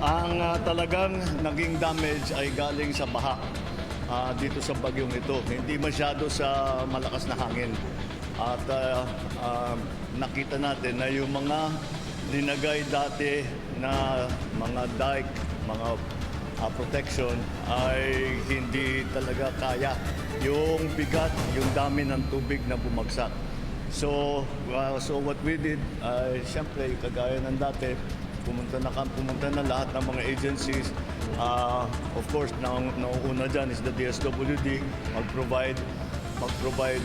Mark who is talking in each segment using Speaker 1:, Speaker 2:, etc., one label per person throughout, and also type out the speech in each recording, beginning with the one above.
Speaker 1: Ang talagang naging damage ay galing sa baha dito sa bagyong ito. Hindi masyado sa malakas na hangin. At nakita natin na yung mga linagay dati na mga dike, mga protection ay hindi talaga kaya yung bigat, yung dami ng tubig na bumagsak. So what we did, siyempre, kagaya ng dati, pumunta na lahat ng mga agencies. Of course, nauuna dyan is the DSWD, mag-provide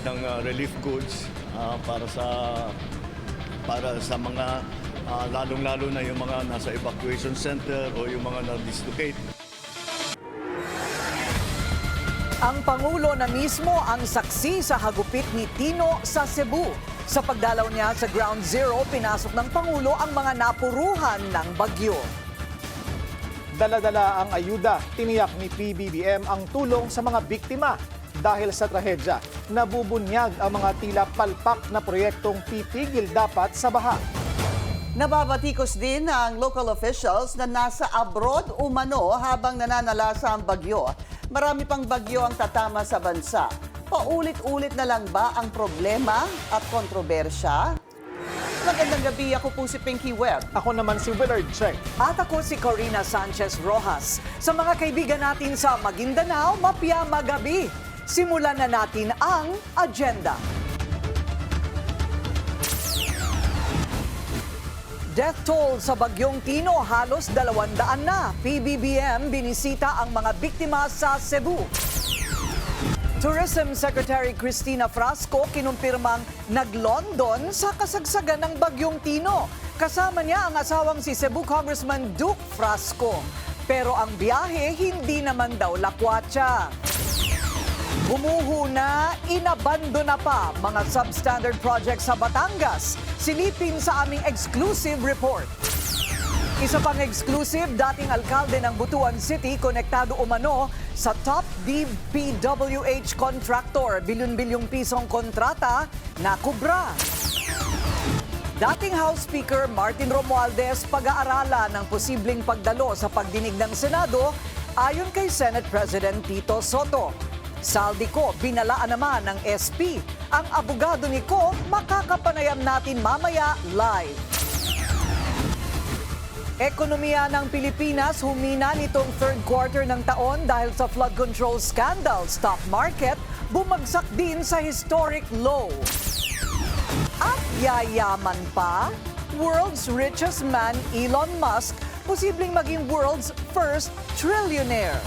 Speaker 1: ng relief goods para sa mga lalong-lalo na yung mga nasa evacuation center o yung mga na-dislocate.
Speaker 2: Ang Pangulo na mismo ang saksi sa hagupit ni Tino sa Cebu. Sa pagdalaw niya sa Ground Zero, pinasok ng Pangulo ang mga napuruhan ng bagyo.
Speaker 3: Dala-dala ang ayuda, tiniyak ni PBBM ang tulong sa mga biktima dahil sa trahedya. Nabubunyag ang mga tila palpak na proyektong titigil dapat sa baha.
Speaker 4: Nababatikos din ang local officials na nasa abroad umano habang nananalasa ang bagyo. Marami pang bagyo ang tatama sa bansa. Paulit-ulit na lang ba ang problema at kontrobersya? Magandang gabi, ako po si Pinky Webb.
Speaker 3: Ako naman si Willard Cheng.
Speaker 2: At ako si Corina Sanchez Rojas. Sa mga kaibigan natin sa Maguindanao, mapya magabi. Simulan na natin ang agenda. Death toll sa Bagyong Tino, halos 200 na. PBBM binisita ang mga biktima sa Cebu. Tourism Secretary Cristina Frasco kinumpirmang nag-London sa kasagsagan ng Bagyong Tino. Kasama niya ang asawang si Cebu Congressman Duke Frasco. Pero ang biyahe hindi naman daw lakwatsa. Bumuho na, inabando na pa mga substandard projects sa Batangas. Silipin sa aming exclusive report. Isa pang exclusive, dating alkalde ng Butuan City, konektado umano sa top DPWH contractor. Bilyon-bilyong pisong kontrata na kubra. Dating House Speaker Martin Romualdez, pag-aaralan ng posibleng pagdalo sa pagdinig ng Senado ayon kay Senate President Tito Soto. Saldico, binalaan naman ng SP. Ang abogado ni Ko, makakapanayam natin mamaya live. Ekonomiya ng Pilipinas humina nitong third quarter ng taon dahil sa flood control scandal. Stock market bumagsak din sa historic low. At yayaman pa, world's richest man Elon Musk, posibleng maging world's first trillionaire.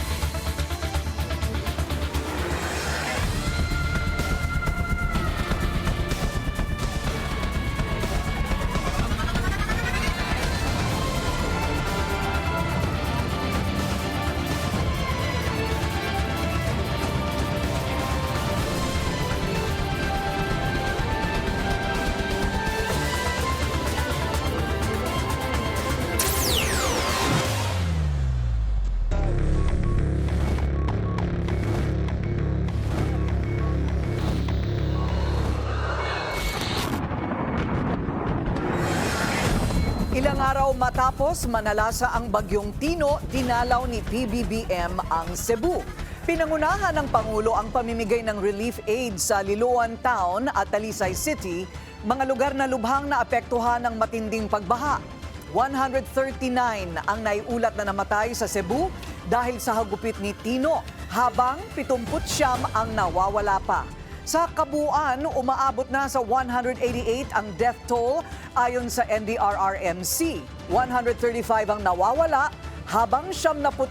Speaker 2: Ilang araw matapos manalasa ang Bagyong Tino, dinalaw ni PBBM ang Cebu. Pinangunahan ng Pangulo ang pamimigay ng relief aid sa Liloan Town at Talisay City, mga lugar na lubhang naapektuhan ng matinding pagbaha. 139 ang naiulat na namatay sa Cebu dahil sa hagupit ni Tino, habang 79 ang nawawala pa. Sa kabuuan, umaabot na sa 188 ang death toll ayon sa NDRRMC. 135 ang nawawala, habang 76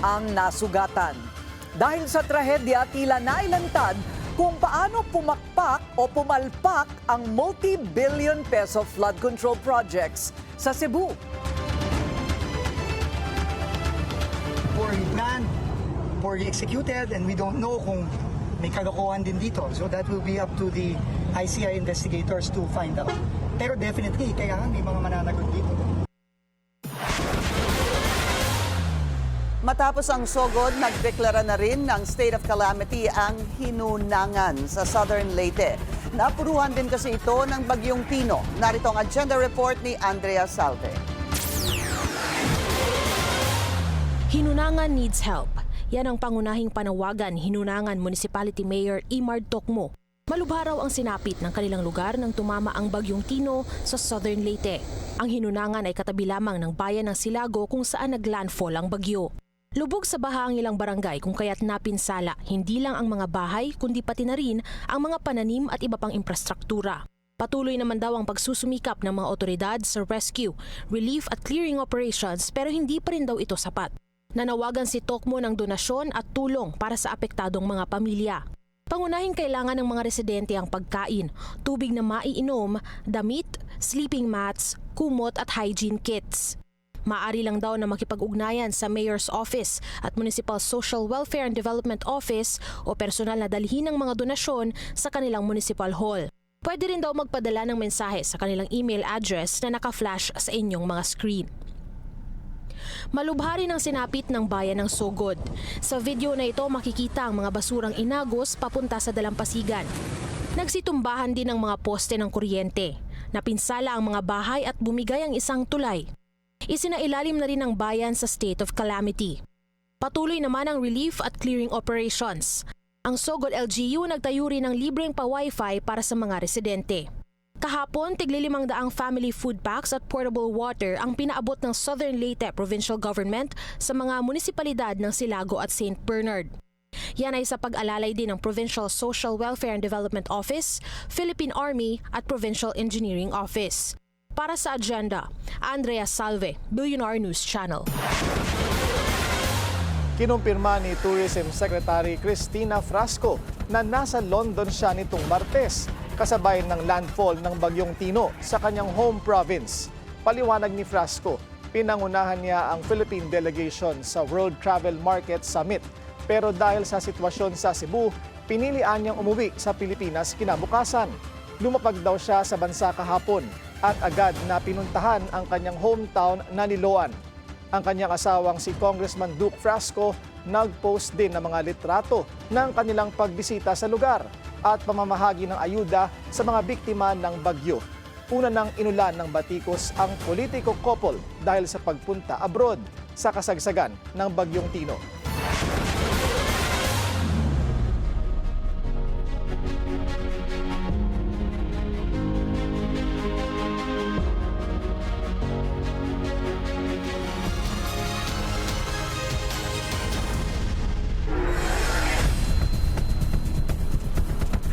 Speaker 2: ang nasugatan. Dahil sa trahedya, tila nailantad kung paano pumakpak o pumalpak ang multi-billion peso flood control projects sa Cebu.
Speaker 5: Poorly planned, poorly executed, and we don't know kung may kalokohan din dito. So that will be up to the ICI investigators to find out. Pero definitely, kailangan may mga mananagot dito.
Speaker 4: Matapos ang sogod, nagdeklara na rin ng state of calamity ang Hinunangan sa Southern Leyte. Napuruhan din kasi ito ng Bagyong Tino. Narito ang agenda report ni Andrea Salve.
Speaker 6: Hinunangan needs help. Yan ang pangunahing panawagan Hinunangan Municipality Mayor Imard Tocmo. Malubha raw ang sinapit ng kanilang lugar nang tumama ang bagyong Tino sa Southern Leyte. Ang Hinunangan ay katabi lamang ng bayan ng Silago kung saan naglandfall ang bagyo. Lubog sa baha ang ilang barangay kung kaya't napinsala hindi lang ang mga bahay kundi pati na rin ang mga pananim at iba pang infrastruktura. Patuloy naman daw ang pagsusumikap ng mga otoridad sa rescue, relief at clearing operations pero hindi pa rin daw ito sapat. Nanawagan si Tocmo ng donasyon at tulong para sa apektadong mga pamilya. Pangunahing kailangan ng mga residente ang pagkain, tubig na maiinom, damit, sleeping mats, kumot at hygiene kits. Maaari lang daw na makipag-ugnayan sa Mayor's Office at Municipal Social Welfare and Development Office o personal na dalhin ng mga donasyon sa kanilang municipal hall. Pwede rin daw magpadala ng mensahe sa kanilang email address na naka-flash sa inyong mga screen. Malubha rin ang sinapit ng bayan ng Sogod. Sa video na ito makikita ang mga basurang inagos papunta sa dalampasigan. Nagsitumbahan din ang mga poste ng kuryente. Napinsala ang mga bahay at bumigay ang isang tulay. Isinailalim na rin ang bayan sa state of calamity. Patuloy naman ang relief at clearing operations. Ang Sogod LGU nagtayo rin ng libreng pa-wifi para sa mga residente. Kahapon, tig-500 family food packs at portable water ang pinaabot ng Southern Leyte Provincial Government sa mga munisipalidad ng Silago at St. Bernard. Yan ay sa pag-alalay din ng Provincial Social Welfare and Development Office, Philippine Army at Provincial Engineering Office. Para sa agenda, Andrea Salve, Billionaire News Channel.
Speaker 3: Kinumpirma ni Tourism Secretary Cristina Frasco na nasa London siya nitong Martes kasabay ng landfall ng bagyong Tino sa kanyang home province. Paliwanag ni Frasco, pinangunahan niya ang Philippine delegation sa World Travel Market Summit. Pero dahil sa sitwasyon sa Cebu, pinilian niyang umuwi sa Pilipinas kinabukasan. Lumapag daw siya sa bansa kahapon at agad na pinuntahan ang kanyang hometown na Liloan. Ang kanyang asawang si Congressman Duke Frasco nag-post din ng mga litrato ng kanilang pagbisita sa lugar at pamamahagi ng ayuda sa mga biktima ng bagyo. Una nang inulan ng batikos ang politiko couple dahil sa pagpunta abroad sa kasagsagan ng bagyong Tino.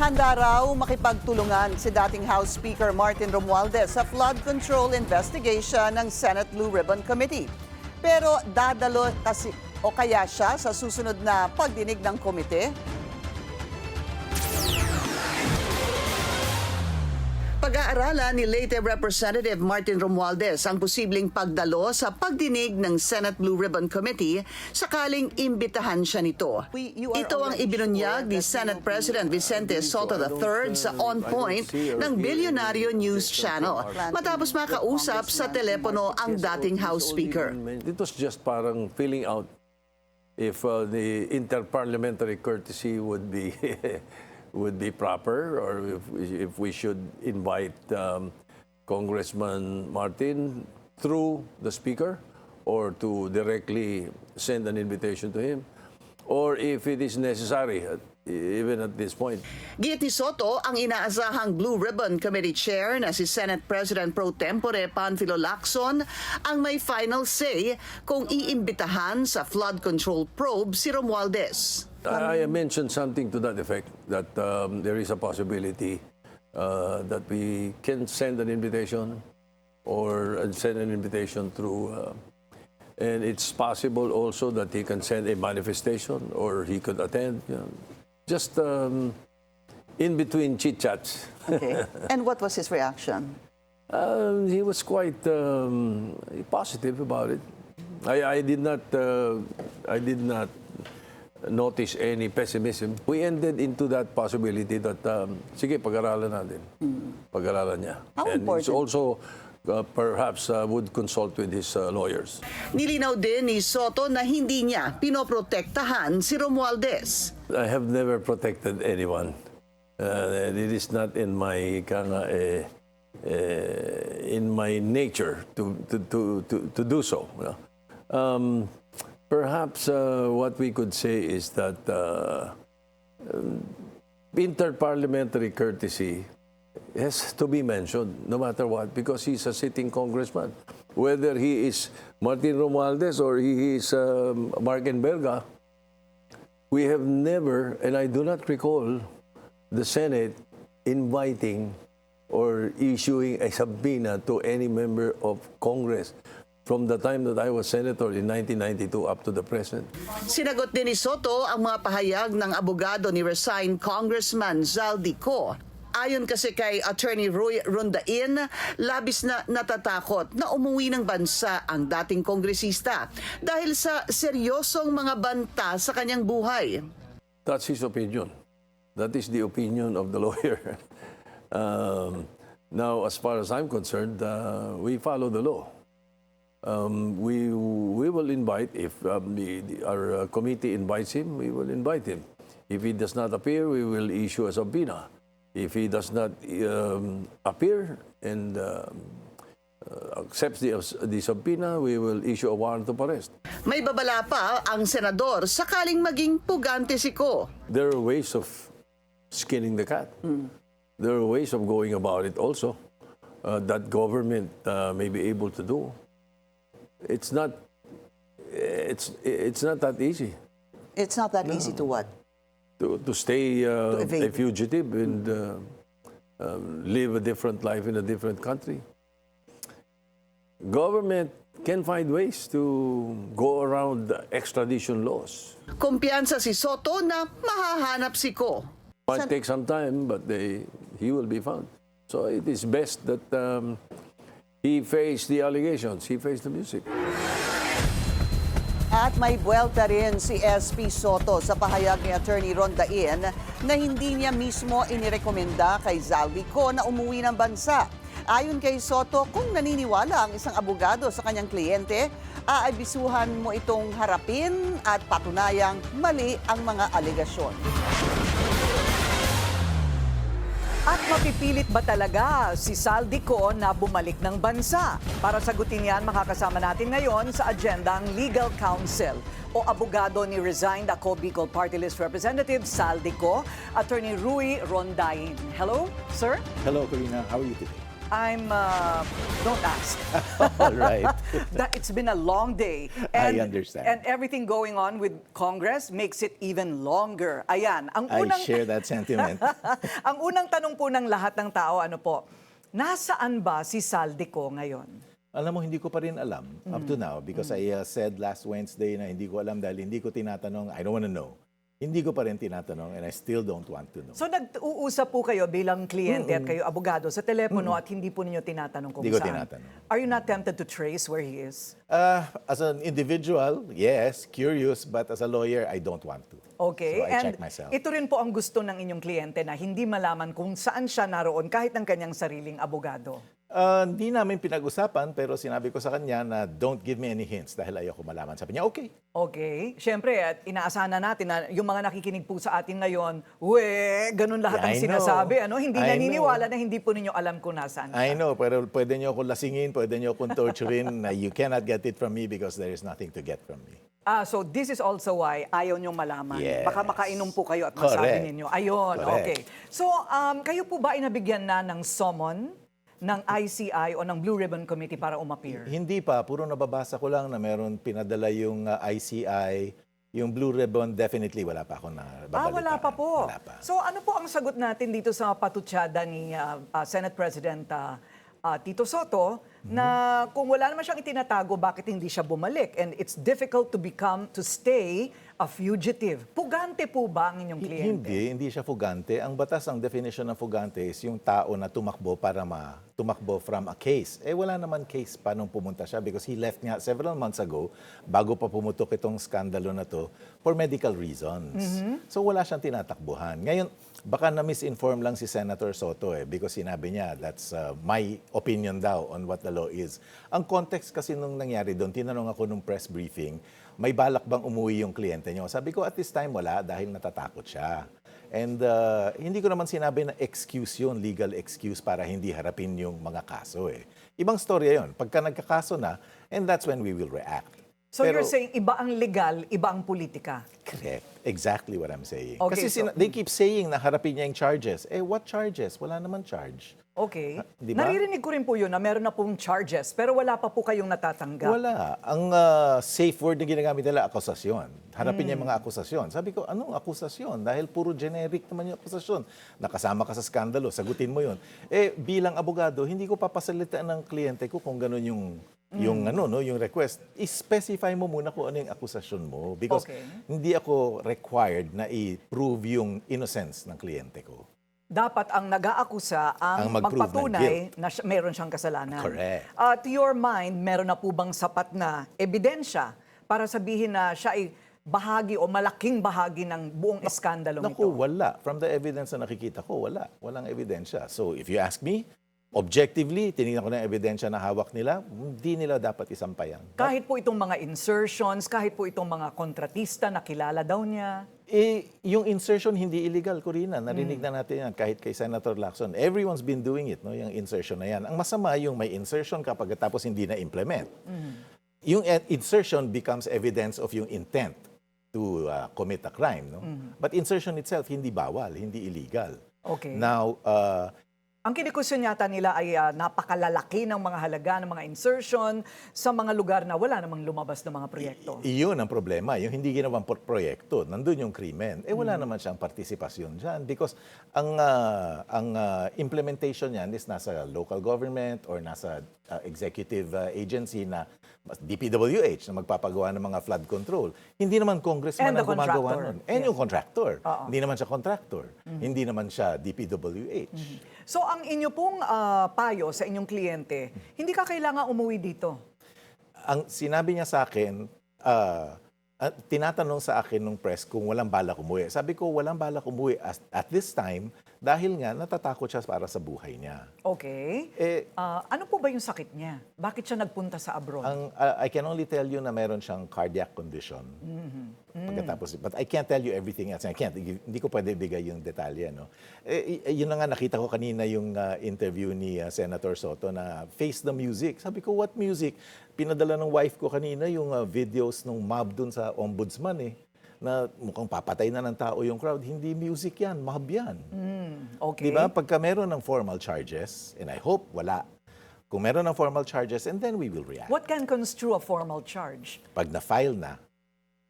Speaker 4: Handa raw makipagtulungan si dating House Speaker Martin Romualdez sa flood control investigation ng Senate Blue Ribbon Committee. Pero dadalo kasi o kaya siya sa susunod na pagdinig ng komite? Pag-aaralan ni Leyte Representative Martin Romualdez ang posibleng pagdalo sa pagdinig ng Senate Blue Ribbon Committee sakaling imbitahan siya nito. Ito ang ibinunyag ni Senate President Vicente Soto III sa On Point ng Billionaire News Channel matapos makausap sa telepono ang dating House Speaker.
Speaker 7: It was just parang filling out if the interparliamentary courtesy would be would be proper, or if we should invite Congressman Martin through the Speaker, or to directly send an invitation to him, or if it is necessary, even at this point.
Speaker 4: Giit ni Soto ang inaasahang Blue Ribbon Committee Chair na si Senate President Pro Tempore Panfilo Lacson ang may final say kung iimbitahan sa flood control probe si Romualdez.
Speaker 7: I mentioned something to that effect, that there is a possibility that we can send an invitation or send an invitation through, and it's possible also that he can send a manifestation or he could attend, just in between chit-chats.
Speaker 4: Okay. And what was his reaction?
Speaker 7: He was quite positive about it. I did not notice any pessimism. We ended into that possibility that, sige, pag-aralan natin. Pag-aralan niya.
Speaker 4: How
Speaker 7: And
Speaker 4: important?
Speaker 7: it's also perhaps would consult with his lawyers.
Speaker 4: Nilinaw din ni Soto na hindi niya pinoprotektahan si Romualdez.
Speaker 7: I have never protected anyone. It is not in my in my nature to do so. Perhaps what we could say is that interparliamentary courtesy has to be mentioned no matter what because he's a sitting congressman. Whether he is Martin Romualdez or he is Mark Enverga, we have never, and I do not recall the Senate inviting or issuing a subpoena to any member of Congress from the time that I was senator in 1992 up to the present.
Speaker 4: Sinagot din ni Soto ang mga pahayag ng abogado ni resigned Congressman Zaldico. Ayon kasi kay Attorney Roy Rondain, labis na natatakot na umuwi ng bansa ang dating kongresista dahil sa seryosong mga banta sa kanyang buhay.
Speaker 7: That's his opinion. That is the opinion of the lawyer. Now, as far as I'm concerned, we follow the law. We will invite, if our committee invites him, we will invite him. If he does not appear, we will issue a subpoena. If he does not appear and accepts the subpoena, we will issue a warrant of arrest.
Speaker 4: May babala pa ang senador sakaling maging pugante si Ko.
Speaker 7: There are ways of skinning the cat. There are ways of going about it also that government may be able to do. It's not that easy
Speaker 4: It's not that easy to what?
Speaker 7: to stay a
Speaker 4: evade.
Speaker 7: fugitive and live a different life in a different country. Government can find ways to go around the extradition laws.
Speaker 4: Kumpiyansa si Soto na mahahanap si Ko.
Speaker 7: Might take some time, but he will be found. So it is best that he face the allegations, he face the music.
Speaker 4: At may buwelta rin si SP Soto sa pahayag ni Attorney Rondain na hindi niya mismo inirekomenda kay Zaldico na umuwi ng bansa. Ayon kay Soto, kung naniniwala ang isang abogado sa kanyang kliyente, aabisuhan mo itong harapin at patunayang mali ang mga alegasyon.
Speaker 2: At mapipilit ba talaga si Zaldico na bumalik ng bansa? Para sagutin yan, makakasama natin ngayon sa agenda ang Legal Counsel o abogado ni resigned Ako Bicol Party List Representative Zaldico, Attorney Rui Rondain. Hello, sir?
Speaker 8: Hello, Karina. How are you today?
Speaker 2: Don't ask.
Speaker 8: All right.
Speaker 2: It's been a long day.
Speaker 8: I understand.
Speaker 2: And everything going on with Congress makes it even longer. Ayan,
Speaker 8: I share that sentiment.
Speaker 2: ang unang tanong po ng lahat ng tao, ano po, nasaan ba si Zaldico ngayon?
Speaker 8: Alam mo, hindi ko pa rin alam up to now because I said last Wednesday na hindi ko alam dahil hindi ko tinatanong. I don't want to know. Hindi ko pa rin tinatanong and I still don't want to know.
Speaker 2: So nag-uusap po kayo bilang kliyente at kayo abogado sa telepono at hindi po ninyo tinatanong kung
Speaker 8: Hindi ko
Speaker 2: saan?
Speaker 8: tinatanong.
Speaker 2: Are you not tempted to trace where he is?
Speaker 8: As an individual, yes, curious, but as a lawyer, I don't want to.
Speaker 2: Okay,
Speaker 8: So I
Speaker 2: and
Speaker 8: check myself.
Speaker 2: ito rin po ang gusto ng inyong kliyente na hindi malaman kung saan siya naroon kahit ng kanyang sariling abogado.
Speaker 8: Hindi namin pinag-usapan pero sinabi ko sa kanya na don't give me any hints dahil ayoko malaman. Sabi niya, okay.
Speaker 2: Okay, syempre at inaasahan na natin na yung mga nakikinig po sa atin ngayon, ganun lahat ang
Speaker 8: I know.
Speaker 2: sinasabi. Ano? Hindi
Speaker 8: I
Speaker 2: naniniwala na hindi po ninyo alam kung nasaan
Speaker 8: I
Speaker 2: siya.
Speaker 8: know, pero pwede niyo akong lasingin, pwede niyo akong torturin. You cannot get it from me because there is nothing to get from me.
Speaker 2: So this is also why ayaw niyong malaman.
Speaker 8: Yes.
Speaker 2: Baka makainom po kayo at masabi
Speaker 8: Correct.
Speaker 2: ninyo. Ayun,
Speaker 8: Correct.
Speaker 2: okay. So kayo po ba inabigyan na ng summon ng ICI o ng Blue Ribbon Committee para umappear?
Speaker 8: Hindi pa, puro nababasa ko lang na meron pinadala yung ICI, yung Blue Ribbon, definitely wala pa ako na babalitaan.
Speaker 2: Wala pa po.
Speaker 8: Wala pa.
Speaker 2: So ano po ang sagot natin dito sa patutsada ni Senate President Tito Soto na kung wala naman siyang itinatago, bakit hindi siya bumalik? And it's difficult to stay a fugitive. Pugante po ba ang inyong kliyente?
Speaker 8: Hindi siya fugante. Ang batas, ang definition ng fugante is yung tao na tumakbo para tumakbo from a case. Wala naman case pa nung pumunta siya because he left nga several months ago bago pa pumutok itong skandalo na to for medical reasons. So wala siyang tinatakbuhan. Ngayon, baka na-misinform lang si Senator Soto because sinabi niya that's my opinion daw on what the law is. Ang context kasi nung nangyari doon, tinanong ako nung press briefing, may balak bang umuwi yung kliyente niyo? Sabi ko, at this time wala dahil natatakot siya. And hindi ko naman sinabi na excuse yun, legal excuse para hindi harapin yung mga kaso. Ibang storya yun. Pagka nagkakaso na, and that's when we will react.
Speaker 2: So
Speaker 8: Pero-
Speaker 2: you're saying iba ang legal, iba ang politika?
Speaker 8: Correct. Exactly what I'm saying.
Speaker 2: Okay,
Speaker 8: Kasi they keep saying na harapin niya yung charges. Eh, what charges? Wala naman charge.
Speaker 2: Okay.
Speaker 8: Di ba?
Speaker 2: Naririnig ko rin po yun na meron na pong charges, pero wala pa po kayong natatanggap.
Speaker 8: Wala. Ang safe word na ginagamit nila, akusasyon. Harapin niya yung mga akusasyon. Sabi ko, anong akusasyon? Dahil puro generic naman yung akusasyon. Nakasama ka sa skandalo, sagutin mo yun. Eh, bilang abogado, hindi ko papasalitaan ng kliyente ko kung gano'n yung request. I-specify mo muna kung ano yung akusasyon mo because
Speaker 2: Okay.
Speaker 8: hindi ako required na i-prove yung innocence ng kliyente ko.
Speaker 2: Dapat ang nag-aakusa ang
Speaker 8: Ang mag-prove ng
Speaker 2: magpatunay na meron siyang kasalanan.
Speaker 8: Correct.
Speaker 2: To your mind, meron na po bang sapat na ebidensya para sabihin na siya ay bahagi o malaking bahagi ng buong eskandalong
Speaker 8: Naku,
Speaker 2: ito?
Speaker 8: wala. From the evidence na nakikita ko, wala. Walang ebidensya. So if you ask me, objectively, tinignan ko na yung ebidensya na hawak nila, hindi nila dapat isampayan.
Speaker 2: Kahit po itong mga insertions, kahit po itong mga kontratista na kilala daw niya.
Speaker 8: Yung insertion hindi illegal, Corina. Narinig na natin yan kahit kay Senator Lacson. Everyone's been doing it, no? Yung insertion na yan. Ang masama yung may insertion kapag tapos hindi na-implement. Yung insertion becomes evidence of yung intent to commit a crime, no? But insertion itself hindi bawal, hindi illegal.
Speaker 2: Okay.
Speaker 8: Now,
Speaker 2: Ang kinikusyon yata nila ay napakalalaki ng mga halaga ng mga insertion sa mga lugar na wala namang lumabas ng mga proyekto.
Speaker 8: iyon ang problema. Yung hindi ginawang proyekto, nandun yung krimen. Eh wala naman siyang partisipasyon dyan because ang implementation niyan is nasa local government or nasa executive agency na DPWH na magpapagawa ng mga flood control. Hindi naman congressman
Speaker 2: And the
Speaker 8: ang gumagawa
Speaker 2: contractor.
Speaker 8: nun. And yung contractor.
Speaker 2: Oo.
Speaker 8: Hindi naman siya contractor. Hindi naman siya DPWH.
Speaker 2: So ang inyo pong payo sa inyong kliyente, hindi ka kailangan umuwi dito.
Speaker 8: Ang sinabi niya sa akin, tinatanong sa akin nung press kung walang balak umuwi. Sabi ko, walang balak umuwi at this time dahil nga natatakot siya para sa buhay niya.
Speaker 2: Okay.
Speaker 8: Eh,
Speaker 2: Ano po ba yung sakit niya? Bakit siya nagpunta sa abroad?
Speaker 8: I can only tell you na meron siyang cardiac condition. Pagkatapos, but I can't tell you everything else. Hindi ko pwede ibigay yung detalye. No? Yun na nga, nakita ko kanina yung interview ni Senator Soto na Face the Music. Sabi ko, what music? Pinadala ng wife ko kanina yung videos ng mob dun sa ombudsman na mukhang papatay na ng tao yung crowd. Hindi music yan, mob yan.
Speaker 2: Okay.
Speaker 8: Di ba? Pagka meron ng formal charges, and I hope wala, kung meron ng formal charges, and then we will react.
Speaker 2: What can construe a formal charge?
Speaker 8: Pag na-file na,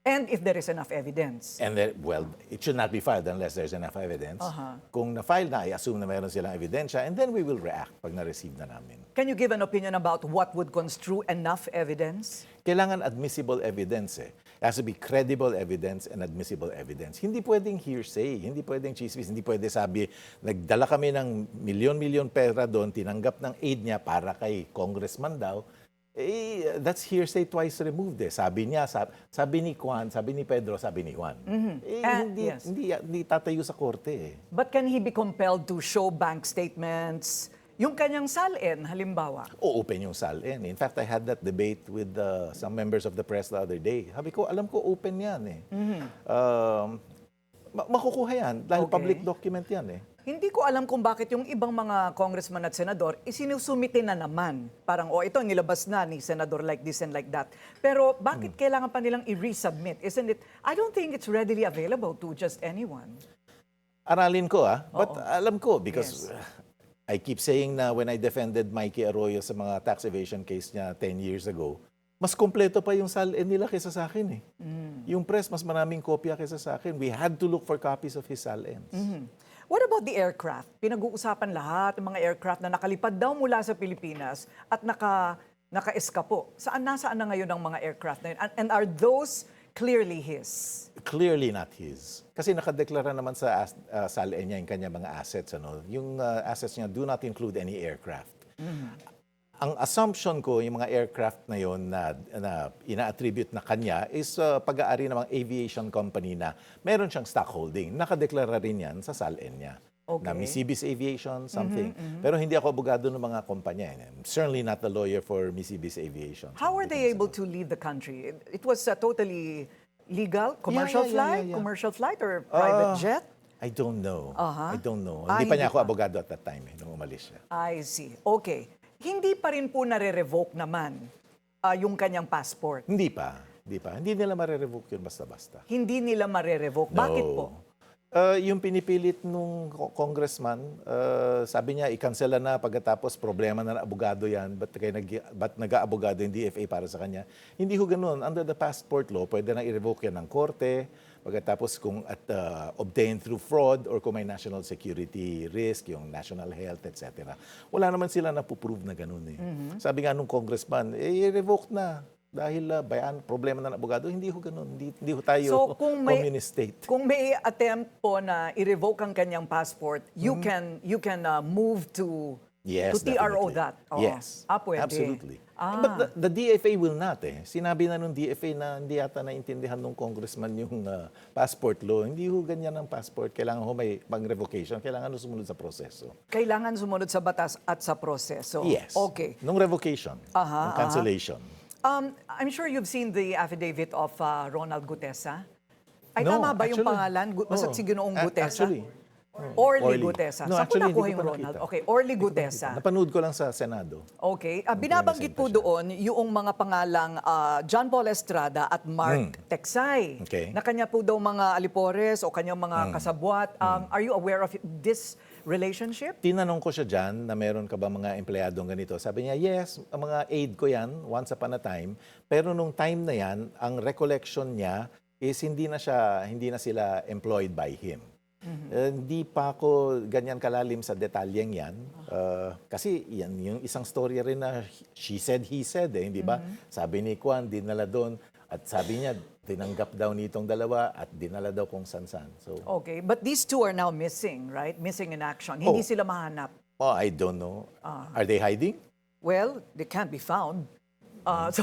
Speaker 2: And if there is enough evidence?
Speaker 8: and then, well, it should not be filed unless there's enough evidence. Kung na-file na, I assume na meron silang ebidensya, and then we will react pag na-receive na namin.
Speaker 2: Can you give an opinion about what would construe enough evidence?
Speaker 8: Kailangan admissible evidence It has to be credible evidence and admissible evidence. Hindi pwedeng hearsay, hindi pwedeng chismis, hindi pwede sabi, nagdala kami ng milyon-milyon pera doon, tinanggap ng aid niya para kay congressman daw. That's hearsay twice removed. Sabi niya, sabi ni Juan, sabi ni Pedro, sabi ni Juan.
Speaker 2: Yes.
Speaker 8: Hindi tatayo sa korte.
Speaker 2: But can he be compelled to show bank statements? Yung kanyang salin, halimbawa.
Speaker 8: Open yung SALN. In fact, I had that debate with some members of the press the other day. Sabi ko, alam ko open yan makukuha yan dahil
Speaker 2: Okay.
Speaker 8: public document yan
Speaker 2: Hindi ko alam kung bakit yung ibang mga congressman at senador isinusumite na naman. Parang, ito nilabas na ni senador like this and like that. Pero bakit kailangan pa nilang i-resubmit? Isn't it? I don't think it's readily available to just anyone.
Speaker 8: Aralin ko but alam ko because
Speaker 2: Yes.
Speaker 8: I keep saying na when I defended Mikey Arroyo sa mga tax evasion case niya 10 years ago, mas kompleto pa yung SALN nila kaysa sa akin Yung press, mas maraming kopya kaysa sa akin. We had to look for copies of his SALNs.
Speaker 2: What about the aircraft? Pinag-uusapan lahat ng mga aircraft na nakalipad daw mula sa Pilipinas at naka-eskapo. Nasaan na ngayon ang mga aircraft na yun? And are those clearly his?
Speaker 8: Clearly not his. Kasi nakadeklara naman sa SALN niya yung kanya mga assets. Yung assets niya do not include any aircraft. Ang assumption ko, yung mga aircraft na yon na ina-attribute na kanya is pag-aari ng mga aviation company na meron siyang stockholding. Nakadeklara rin yan sa SALN niya.
Speaker 2: Okay.
Speaker 8: Na Misibis Aviation, something. Pero hindi ako abogado ng mga kumpanya. I'm certainly not the lawyer for Misibis Aviation.
Speaker 2: How are they able to leave the country? It was totally legal? Commercial flight?
Speaker 8: yeah.
Speaker 2: Commercial flight or private jet?
Speaker 8: I don't know. I don't know.
Speaker 2: Ah,
Speaker 8: Hindi pa
Speaker 2: hindi
Speaker 8: niya ako
Speaker 2: pa.
Speaker 8: abogado at that time nung umalis siya.
Speaker 2: I see. Okay. Hindi pa rin po nare-revoke naman yung kanyang passport.
Speaker 8: Hindi pa. Di ba? Hindi nila mare-revoke yun basta-basta.
Speaker 2: Hindi nila mare-revoke. Bakit po?
Speaker 8: Yung pinipilit nung congressman, sabi niya, i-cancela na pagkatapos problema na ng abogado yan, ba't nag-aabogado yung DFA para sa kanya? Hindi ho ganun. Under the passport law, pwede na i-revoke yan ng korte, pagkatapos kung obtained through fraud or kung may national security risk, yung national health, etc. Wala naman sila napuprove na ganun eh. Sabi nga nung congressman, i-revoke na. Dahil problema ng abogado, hindi ho ganun. Hindi ho tayo communist state.
Speaker 2: Kung may attempt po na i-revoke ang kanyang passport, you can move to
Speaker 8: Yes,
Speaker 2: TRO
Speaker 8: definitely.
Speaker 2: that. Oo.
Speaker 8: Yes,
Speaker 2: Pwede.
Speaker 8: absolutely. But the DFA will not eh. Sinabi na nung DFA na hindi yata naintindihan nung congressman yung passport law. Hindi ho ganyan ang passport. Kailangan ho may pang-revocation. Kailangan ho sumunod sa proseso.
Speaker 2: Kailangan sumunod sa batas at sa proseso.
Speaker 8: Yes.
Speaker 2: Okay.
Speaker 8: Nung revocation, nung cancellation.
Speaker 2: I'm sure you've seen the affidavit of Ronald Gutesa. Ay,
Speaker 8: No,
Speaker 2: tama ba yung
Speaker 8: actually,
Speaker 2: pangalan? Basta si Ginoong Gutesa?
Speaker 8: Actually,
Speaker 2: Orly
Speaker 8: Orly.
Speaker 2: Gutesa.
Speaker 8: No,
Speaker 2: Saan ko
Speaker 8: actually,
Speaker 2: nakuha
Speaker 8: hindi ko
Speaker 2: yung
Speaker 8: pa
Speaker 2: Ronald?
Speaker 8: nakita.
Speaker 2: Okay, Orly Gutesa.
Speaker 8: Napanood ko lang sa Senado.
Speaker 2: Okay. Binabanggit po doon yung mga pangalang John Paul Estrada at Mark Teksay.
Speaker 8: Okay.
Speaker 2: Na kanya po daw mga alipores o kanyang mga kasabwat. Are you aware of this relationship?
Speaker 8: Tinanong ko siya dyan na meron ka ba mga empleyadong ganito. Sabi niya, yes, ang mga aid ko yan, once upon a time. Pero nung time na yan, ang recollection niya is hindi na sila employed by him. Hindi pa ako ganyan kalalim sa detalyeng yan. Kasi yan yung isang story rin na she said, he said, hindi ba? Sabi ni Kwan, dinala doon. At sabi niya, tinanggap daw nitong dalawa at dinala daw kung san-san. So,
Speaker 2: Okay. But these two are now missing, right? Missing in action. Hindi sila mahanap.
Speaker 8: I don't know. Are they hiding?
Speaker 2: Well, they can't be found. So,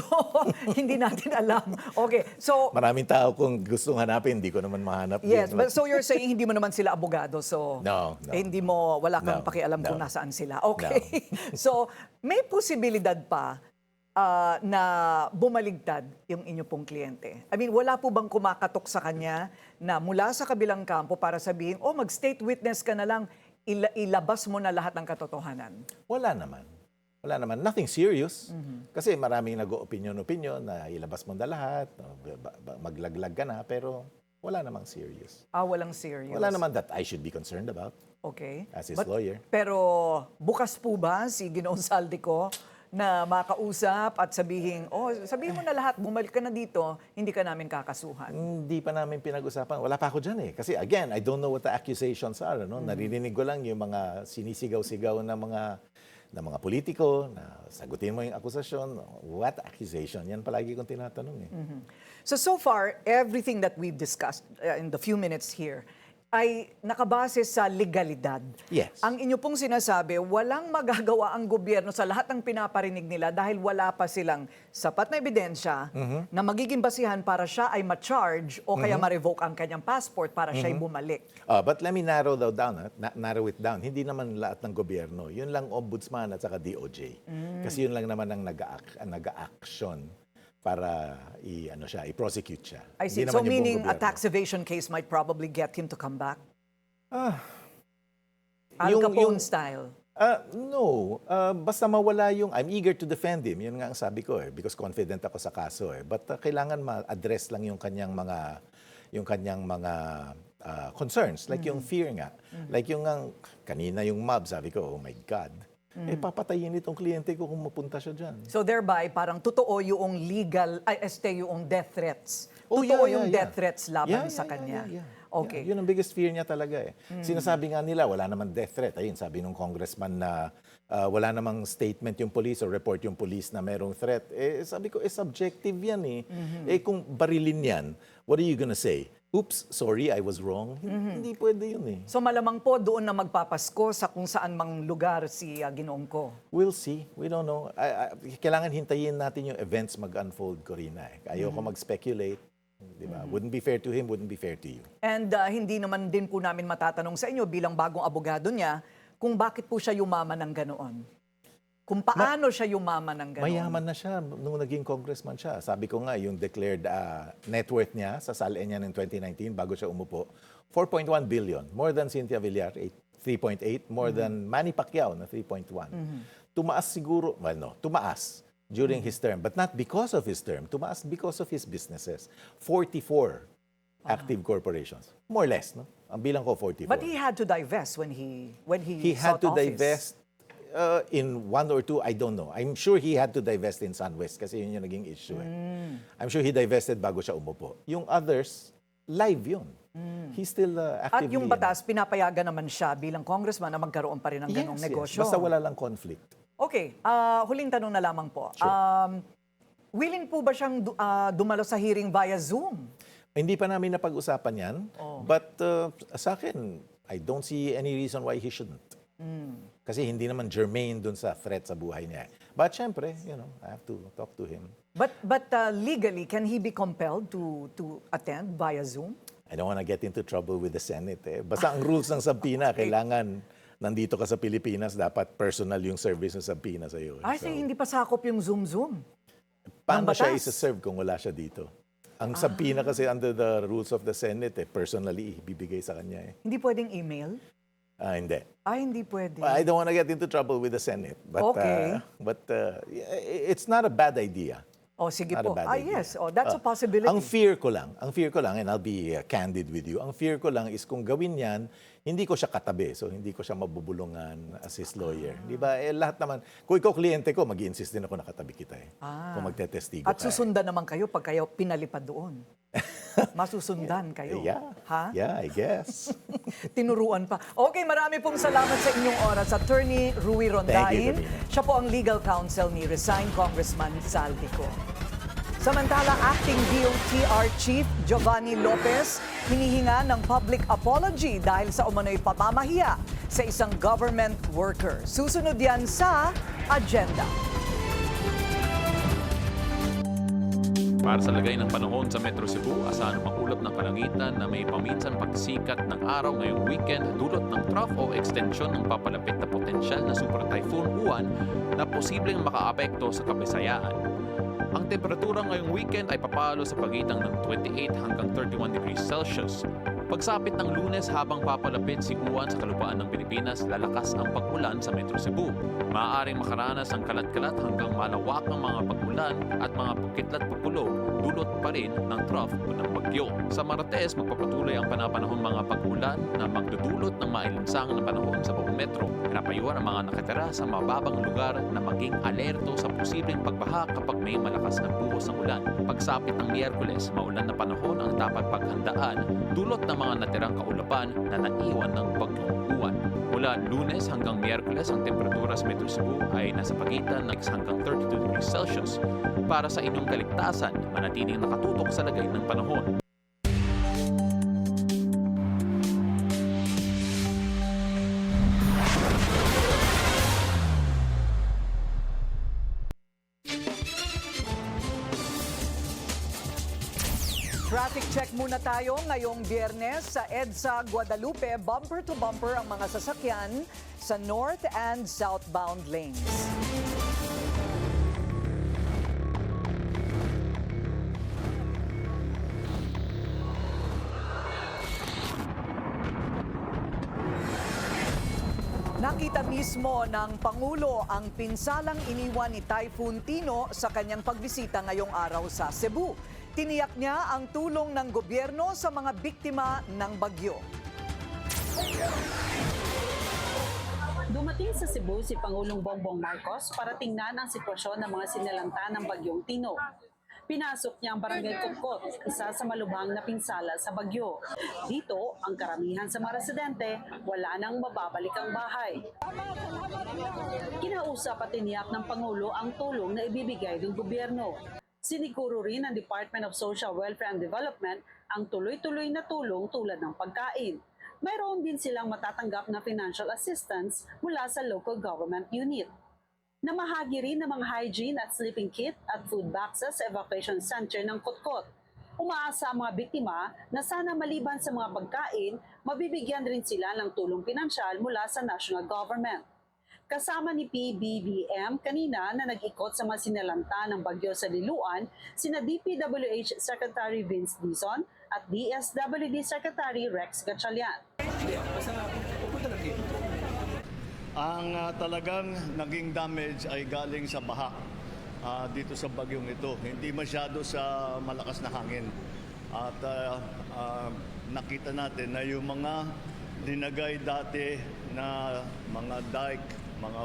Speaker 2: hindi natin alam. Okay. So,
Speaker 8: Maraming tao kung gustong hanapin, hindi ko naman mahanap.
Speaker 2: yes,
Speaker 8: din.
Speaker 2: but so you're saying hindi mo naman sila abogado. So,
Speaker 8: No.
Speaker 2: hindi mo, wala kang
Speaker 8: No,
Speaker 2: pakialam kung
Speaker 8: no.
Speaker 2: nasaan sila. Okay. So, may posibilidad pa na bumaligtad yung inyo pong kliyente? I mean, wala po bang kumakatok sa kanya na mula sa kabilang kampo para sabihin, mag-state witness ka na lang, ilabas mo na lahat ng katotohanan?
Speaker 8: Wala naman. Wala naman. Nothing serious. Kasi maraming nag-opinion na ilabas mo na lahat, maglaglag ka na, pero wala namang serious.
Speaker 2: Walang serious.
Speaker 8: Wala naman that I should be concerned about
Speaker 2: Okay.
Speaker 8: as his lawyer.
Speaker 2: Pero bukas po ba si Ginoong Saldico na makausap at sabihin mo na lahat, bumalik ka na dito, hindi ka namin kakasuhan?
Speaker 8: Hindi pa namin pinag-usapan. Wala pa ako dyan eh. Kasi again, I don't know what the accusations are. No? Naririnig ko lang yung mga sinisigaw-sigaw na mga politiko na sagutin mo yung akusasyon. What accusation? Yan palagi kong tinatanong eh.
Speaker 2: So far, everything that we've discussed in the few minutes here ay nakabase sa legalidad.
Speaker 8: Yes.
Speaker 2: Ang inyo pong sinasabi, walang magagawa ang gobyerno sa lahat ng pinaparinig nila dahil wala pa silang sapat na ebidensya na magiging basihan para siya ay ma-charge o kaya ma-revoke ang kanyang passport para siya ay bumalik.
Speaker 8: But let me narrow it down. Hindi naman lahat ng gobyerno. Yun lang ombudsman at saka DOJ. Kasi yun lang naman ang nag-a-action para i-prosecute siya.
Speaker 2: I see.
Speaker 8: Hindi
Speaker 2: So
Speaker 8: naman yung buong
Speaker 2: meaning a
Speaker 8: gobyerno.
Speaker 2: tax evasion case might probably get him to come back? Al
Speaker 8: Yung-
Speaker 2: Capone
Speaker 8: yung-
Speaker 2: style.
Speaker 8: No. Basta mawala yung... I'm eager to defend him. Yun nga ang sabi ko eh. Because confident ako sa kaso eh. But kailangan ma-address lang yung kanyang mga concerns. Like yung fear nga. Like yung kanina yung mob, sabi ko, oh my God. Papatayin itong kliyente ko kung mapunta siya dyan.
Speaker 2: So thereby, parang totoo yung yung death threats.
Speaker 8: Oh,
Speaker 2: Totoo
Speaker 8: yeah,
Speaker 2: yung
Speaker 8: yeah.
Speaker 2: death threats laban sa kanya. Okay.
Speaker 8: Yeah, yun ang biggest fear niya talaga eh. Sinasabi nga nila, wala namang death threat. Ayun, sabi nung congressman na wala namang statement yung police or report yung police na merong threat. Sabi ko, subjective yan eh. Kung barilin yan, what are you gonna say? Oops, sorry, I was wrong. Hindi pwede yun eh.
Speaker 2: So malamang po doon na magpapasko sa kung saan mang lugar si Ginoong ko.
Speaker 8: We'll see. We don't know. Kailangan hintayin natin yung events mag-unfold, Corina. Ayoko mag-speculate. Diba? Wouldn't be fair to him, wouldn't be fair to you.
Speaker 2: And hindi naman din po namin matatanong sa inyo bilang bagong abogado niya kung bakit po siya yumaman ng ganoon. Kung paano siya yumaman ng ganoon.
Speaker 8: Mayaman na siya nung naging congressman siya. Sabi ko nga, yung declared net worth niya sa SALN niya ng 2019 bago siya umupo, 4.1 billion. More than Cynthia Villar, 3.8. More than Manny Pacquiao na 3.1. Tumaas siguro, tumaas. during his term, but not because of his term. Tumaas because of his businesses. 44 active corporations. More or less, no? Ang bilang ko 44.
Speaker 2: But he had to divest when he
Speaker 8: He had
Speaker 2: sought
Speaker 8: to
Speaker 2: office.
Speaker 8: divest in one or two, I don't know. I'm sure he had to divest in SunWest kasi yun yung naging issue. I'm sure he divested bago siya umupo. Yung others, live yun. He's still
Speaker 2: At
Speaker 8: actively...
Speaker 2: yung batas, pinapayagan naman siya bilang congressman na magkaroon pa rin ng ganong negosyo.
Speaker 8: Basta wala lang conflict.
Speaker 2: Okay, huling tanong na lamang po.
Speaker 8: Sure.
Speaker 2: Willing po ba siyang dumalo sa hearing via Zoom?
Speaker 8: Hindi pa namin napag-usapan yan. But sa akin, I don't see any reason why he shouldn't. Kasi hindi naman germane dun sa threat sa buhay niya. But syempre, I have to talk to him.
Speaker 2: But legally, can he be compelled to attend via Zoom?
Speaker 8: I don't want to get into trouble with the Senate. Basta ang rules ng subpoena, kailangan nandito ka sa Pilipinas, dapat personal yung service ng subpoena sa iyo.
Speaker 2: Ay, hindi pa sakop yung Zoom.
Speaker 8: Paano
Speaker 2: ng
Speaker 8: siya
Speaker 2: batas?
Speaker 8: isa-serve kung wala siya dito? Ang subpoena kasi under the rules of the Senate, personally, ibibigay sa kanya.
Speaker 2: Hindi pwedeng email?
Speaker 8: Hindi.
Speaker 2: Ay, hindi pwede.
Speaker 8: I don't want to get into trouble with the Senate. But,
Speaker 2: Okay.
Speaker 8: It's not a bad idea.
Speaker 2: O, sige
Speaker 8: Not
Speaker 2: po.
Speaker 8: a bad
Speaker 2: Ah,
Speaker 8: idea.
Speaker 2: yes. Oh, that's a possibility.
Speaker 8: Ang fear ko lang, and I'll be candid with you, ang fear ko lang is kung gawin yan, hindi ko siya katabi, so hindi ko siya mabubulungan as his lawyer. Di ba? Lahat naman, kung ikaw kliyente ko, mag-i-insist din ako nakatabi kita Kung magtetestigo
Speaker 2: At
Speaker 8: ka.
Speaker 2: susundan naman kayo pag kayo pinalipad doon. Masusundan kayo.
Speaker 8: Yeah.
Speaker 2: Ha?
Speaker 8: Yeah, I guess.
Speaker 2: Tinuruan pa. Okay, marami pong salamat sa inyong oras. Attorney Rui Rondain.
Speaker 8: Davina.
Speaker 2: Siya po ang legal counsel ni resigned Congressman Saldico. Samantala, acting DOTR Chief Giovanni Lopez hinihinga ng public apology dahil sa umano'y pamamahiya sa isang government worker. Susunod yan sa agenda.
Speaker 9: Para sa lagay ng panahon sa Metro Cebu, asahan ang makulap ng kalangitan na may paminsan pagsikat ng araw ngayong weekend dulot ng trough o extension ng papalapit na potensyal na Super Typhoon Uwan na posibleng makaapekto sa Kabisayaan. Ang temperatura ngayong weekend ay papalo sa pagitan ng 28 hanggang 31 degrees Celsius. Pagsapit ng Lunes habang papalapit si Uwan sa kalupaan ng Pilipinas, lalakas ang pag-ulan sa Metro Cebu. Maaaring makaranas ang kalat-kalat hanggang malawakang mga pag-ulan at mga pagkitlat-pagkulog dulot pa rin ng trough o ng bagyo. Sa Martes, magpapatuloy ang panapanahon mga pag-ulan na magdudulot ng mailansang na panahon sa buong metro. Pinapayuhan ang mga nakatira sa mababang lugar na maging alerto sa posibleng pagbaha kapag may malakas na buhos ng ulan. Pagsapit ng Miyerkules, maulan na panahon ang dapat paghandaan dulot ng mga natirang kaulapan na naiwan ng bagyong Uwan. Mula Lunes hanggang Miyerkules, ang temperatura sa Metro Cebu ay nasa pagitan ng hanggang 32 degrees Celsius. Para sa inyong kaligtasan, manatiling nakatutok sa lagay ng panahon.
Speaker 2: Traffic check muna tayo ngayong Biyernes sa EDSA Guadalupe. Bumper to bumper ang mga sasakyan sa north and southbound lanes. Nakita mismo ng Pangulo ang pinsalang iniwan ni Typhoon Tino sa kanyang pagbisita ngayong araw sa Cebu. Tiniyak niya ang tulong ng gobyerno sa mga biktima ng bagyo.
Speaker 10: Dumating sa Cebu si Pangulong Bongbong Marcos para tingnan ang sitwasyon ng mga sinalanta ng bagyong Tino. Pinasok niya ang Barangay Kukot, isa sa malubhang na pinsala sa bagyo. Dito, ang karamihan sa mga residente, wala nang mababalik ang bahay. Kinausap at tiniyak ng Pangulo ang tulong na ibibigay ng gobyerno. Siniguro rin ng Department of Social Welfare and Development ang tuloy-tuloy na tulong tulad ng pagkain. Mayroon din silang matatanggap na financial assistance mula sa local government unit. Namahagi rin ng mga hygiene at sleeping kit at food boxes sa evacuation center ng Kotkot. Umaasa ang mga biktima na sana maliban sa mga pagkain, mabibigyan rin sila ng tulong pinansyal mula sa national government. Kasama ni PBBM kanina na nag-ikot sa mga sinalanta ng bagyo sa Liloan, sina DPWH Secretary Vince Dizon at DSWD Secretary Rex Gatchalian.
Speaker 1: Ang talagang naging damage ay galing sa baha dito sa bagyong ito. Hindi masyado sa malakas na hangin. At nakita natin na yung mga dinagay dati na mga dike, mga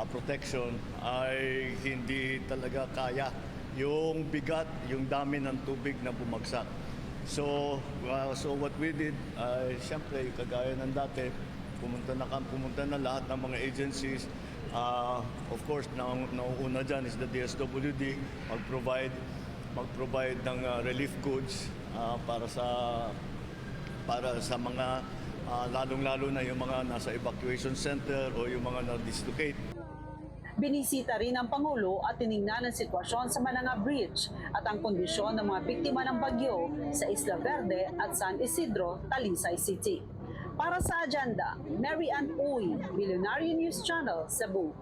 Speaker 1: protection ay hindi talaga kaya yung bigat, yung dami ng tubig na bumagsak. So what we did, siyempre, kagaya ng dati, pumunta na lahat ng mga agencies. Of course, nauuna dyan is the DSWD, mag-provide ng relief goods para sa mga lalong-lalo na yung mga nasa evacuation center o yung mga na-dislocate.
Speaker 10: Binisita rin ng Pangulo at tiningnan ang sitwasyon sa Mananga Bridge at ang kondisyon ng mga biktima ng bagyo sa Isla Verde at San Isidro, Talisay City. Para sa Agenda, Mary Ann Uy, Billionaire News Channel, Cebu.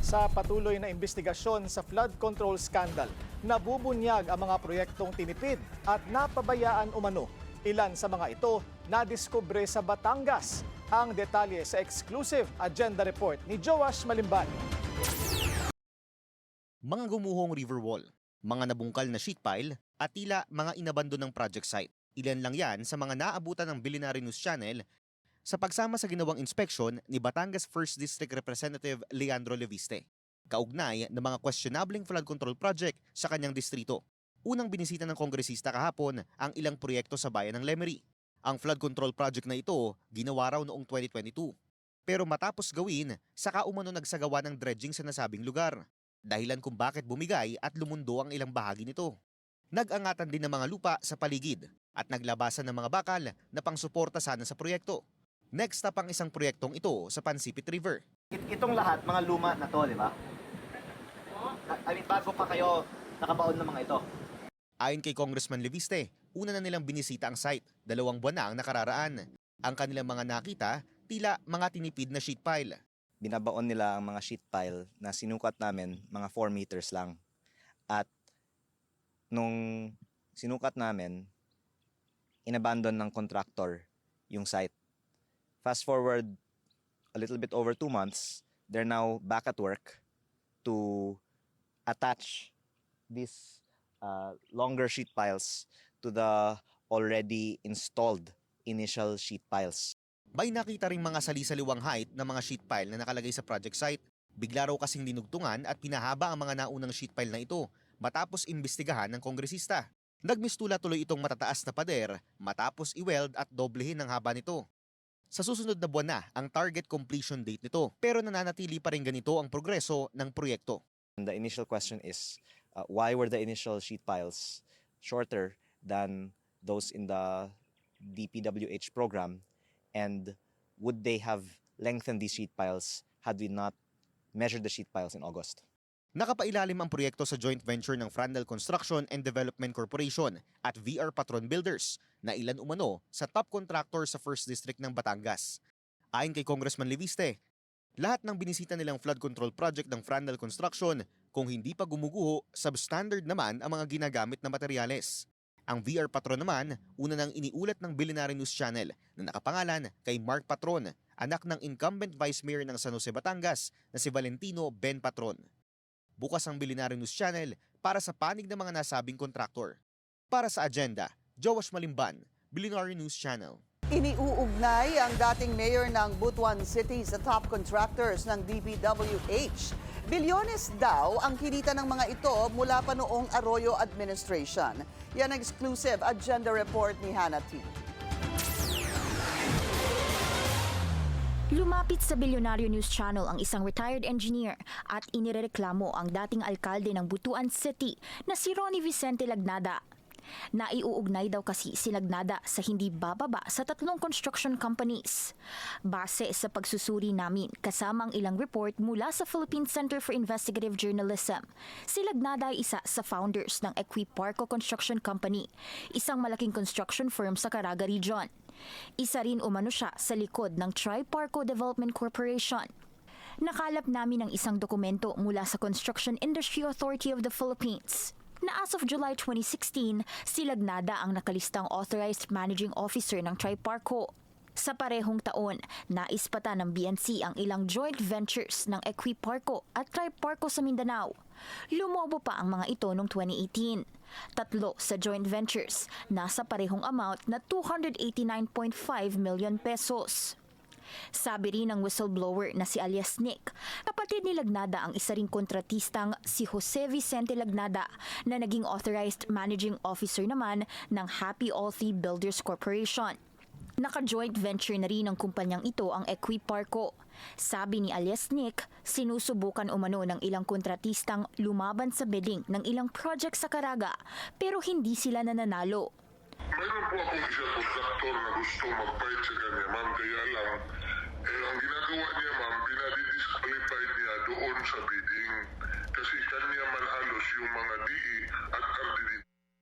Speaker 3: Sa patuloy na investigasyon sa flood control scandal, nabubunyag ang mga proyektong tinipid at napabayaan umano. Ilan sa mga ito nadiskubre sa Batangas. Ang detalye sa exclusive agenda report ni Joash Malimban.
Speaker 11: Mga gumuhong river wall, mga nabungkal na sheet pile at tila mga inabandon ng project site. Ilan lang yan sa mga naabutan ng Billionaire News Channel sa pagsama sa ginawang inspeksyon ni Batangas 1st District Representative Leandro Leviste, kaugnay ng mga questionabling flood control project sa kanyang distrito. Unang binisita ng kongresista kahapon ang ilang proyekto sa bayan ng Lemery. Ang flood control project na ito ginawa raw noong 2022. Pero matapos gawin, saka umano nagsagawa ng dredging sa nasabing lugar. Dahilan kung bakit bumigay at lumundo ang ilang bahagi nito. Nag-angatan din ng mga lupa sa paligid at naglabasan ng mga bakal na pangsuporta sana sa proyekto. Next up ang isang proyektong ito sa Pansipit River.
Speaker 12: Itong lahat, mga luma na to, di ba? I mean, bago pa kayo nakabaon ng mga ito.
Speaker 11: Ayon kay Congressman Leviste, una na nilang binisita ang site, 2 buwan na ang nakararaan. Ang kanilang mga nakita, tila mga tinipid na sheet pile.
Speaker 12: Binabaon nila ang mga sheet pile na sinukat namin, mga 4 meters lang. At nung sinukat namin, inabandon ng contractor yung site. Fast forward a little bit over 2 months, they're now back at work to attach these longer sheet piles to the already installed initial sheet piles.
Speaker 11: May nakita ring mga sali-saliwang height ng mga sheet pile na nakalagay sa project site. Bigla raw kasing dinugtungan at pinahaba ang mga naunang sheet pile na ito matapos imbestigahan ng kongresista. Nagmistula tuloy itong matataas na pader matapos i-weld at doblehin ang haba nito. Sa susunod na buwan na ang target completion date nito, pero nananatili pa rin ganito ang progreso ng proyekto.
Speaker 12: The initial question is, why were the initial sheet piles shorter than those in the DPWH program, and would they have lengthened these sheet piles had we not measured the sheet piles in August?
Speaker 11: Nakapailalim ang proyekto sa joint venture ng Frandel Construction and Development Corporation at VR Patron Builders na ilan umano sa top contractor sa 1st District ng Batangas. Ayon kay Congressman Leviste, lahat ng binisita nilang flood control project ng Frandel Construction, kung hindi pa gumuguho, substandard naman ang mga ginagamit na materyales. Ang VR Patron naman, una nang iniulat ng Billionaire News Channel na nakapangalan kay Mark Patron, anak ng incumbent Vice Mayor ng San Jose, Batangas na si Valentino Ben Patron. Bukas ang Billionaire News Channel para sa panig ng mga nasabing kontraktor. Para sa Agenda, Joash Malimban, Billionaire News Channel.
Speaker 4: Iniuugnay ang dating mayor ng Butuan City sa top contractors ng DPWH. Bilyones daw ang kinita ng mga ito mula pa noong Arroyo administration. Yan ang exclusive agenda report ni Hannah T.
Speaker 13: Lumapit sa Billionaire News Channel ang isang retired engineer at inireklamo ang dating alkalde ng Butuan City na si Ronnie Vicente Lagnada. Naiuugnay daw kasi si Lagnada sa hindi bababa sa 3 construction companies. Base sa pagsusuri namin kasama ang ilang report mula sa Philippine Center for Investigative Journalism, si Lagnada ay isa sa founders ng Equiparco Construction Company, isang malaking construction firm sa Caraga Region. Isa rin umano siya sa likod ng Triparco Development Corporation. Nakalap namin ang isang dokumento mula sa Construction Industry Authority of the Philippines na as of July 2016, si Lagnada ang nakalistang authorized managing officer ng Triparco. Sa parehong taon, naispata ng BNC ang ilang joint ventures ng Equiparco at Triparco sa Mindanao. Lumobo pa ang mga ito noong 2018. 3 sa joint ventures, nasa parehong amount na 289.5 million pesos. Sabi rin ng whistleblower na si alias Nick, kapatid ni Lagnada ang isa ring kontratistang si Jose Vicente Lagnada na naging authorized managing officer naman ng Happy Althi Builders Corporation. Naka-joint venture na rin ng kumpanyang ito ang Equiparco. Sabi ni alias Nick, sinusubukan umano ng ilang kontratistang lumaban sa bidding ng ilang project sa Caraga pero hindi sila nananalo.
Speaker 14: Mayroon po akong isa contractor na gusto mag-fight sa kanya, ma'am. Kaya lang, ang ginagawa niya, ma'am, pinadidisqualify niya doon sa bidding. Kasi kanya man halos yung mga DE at RDD.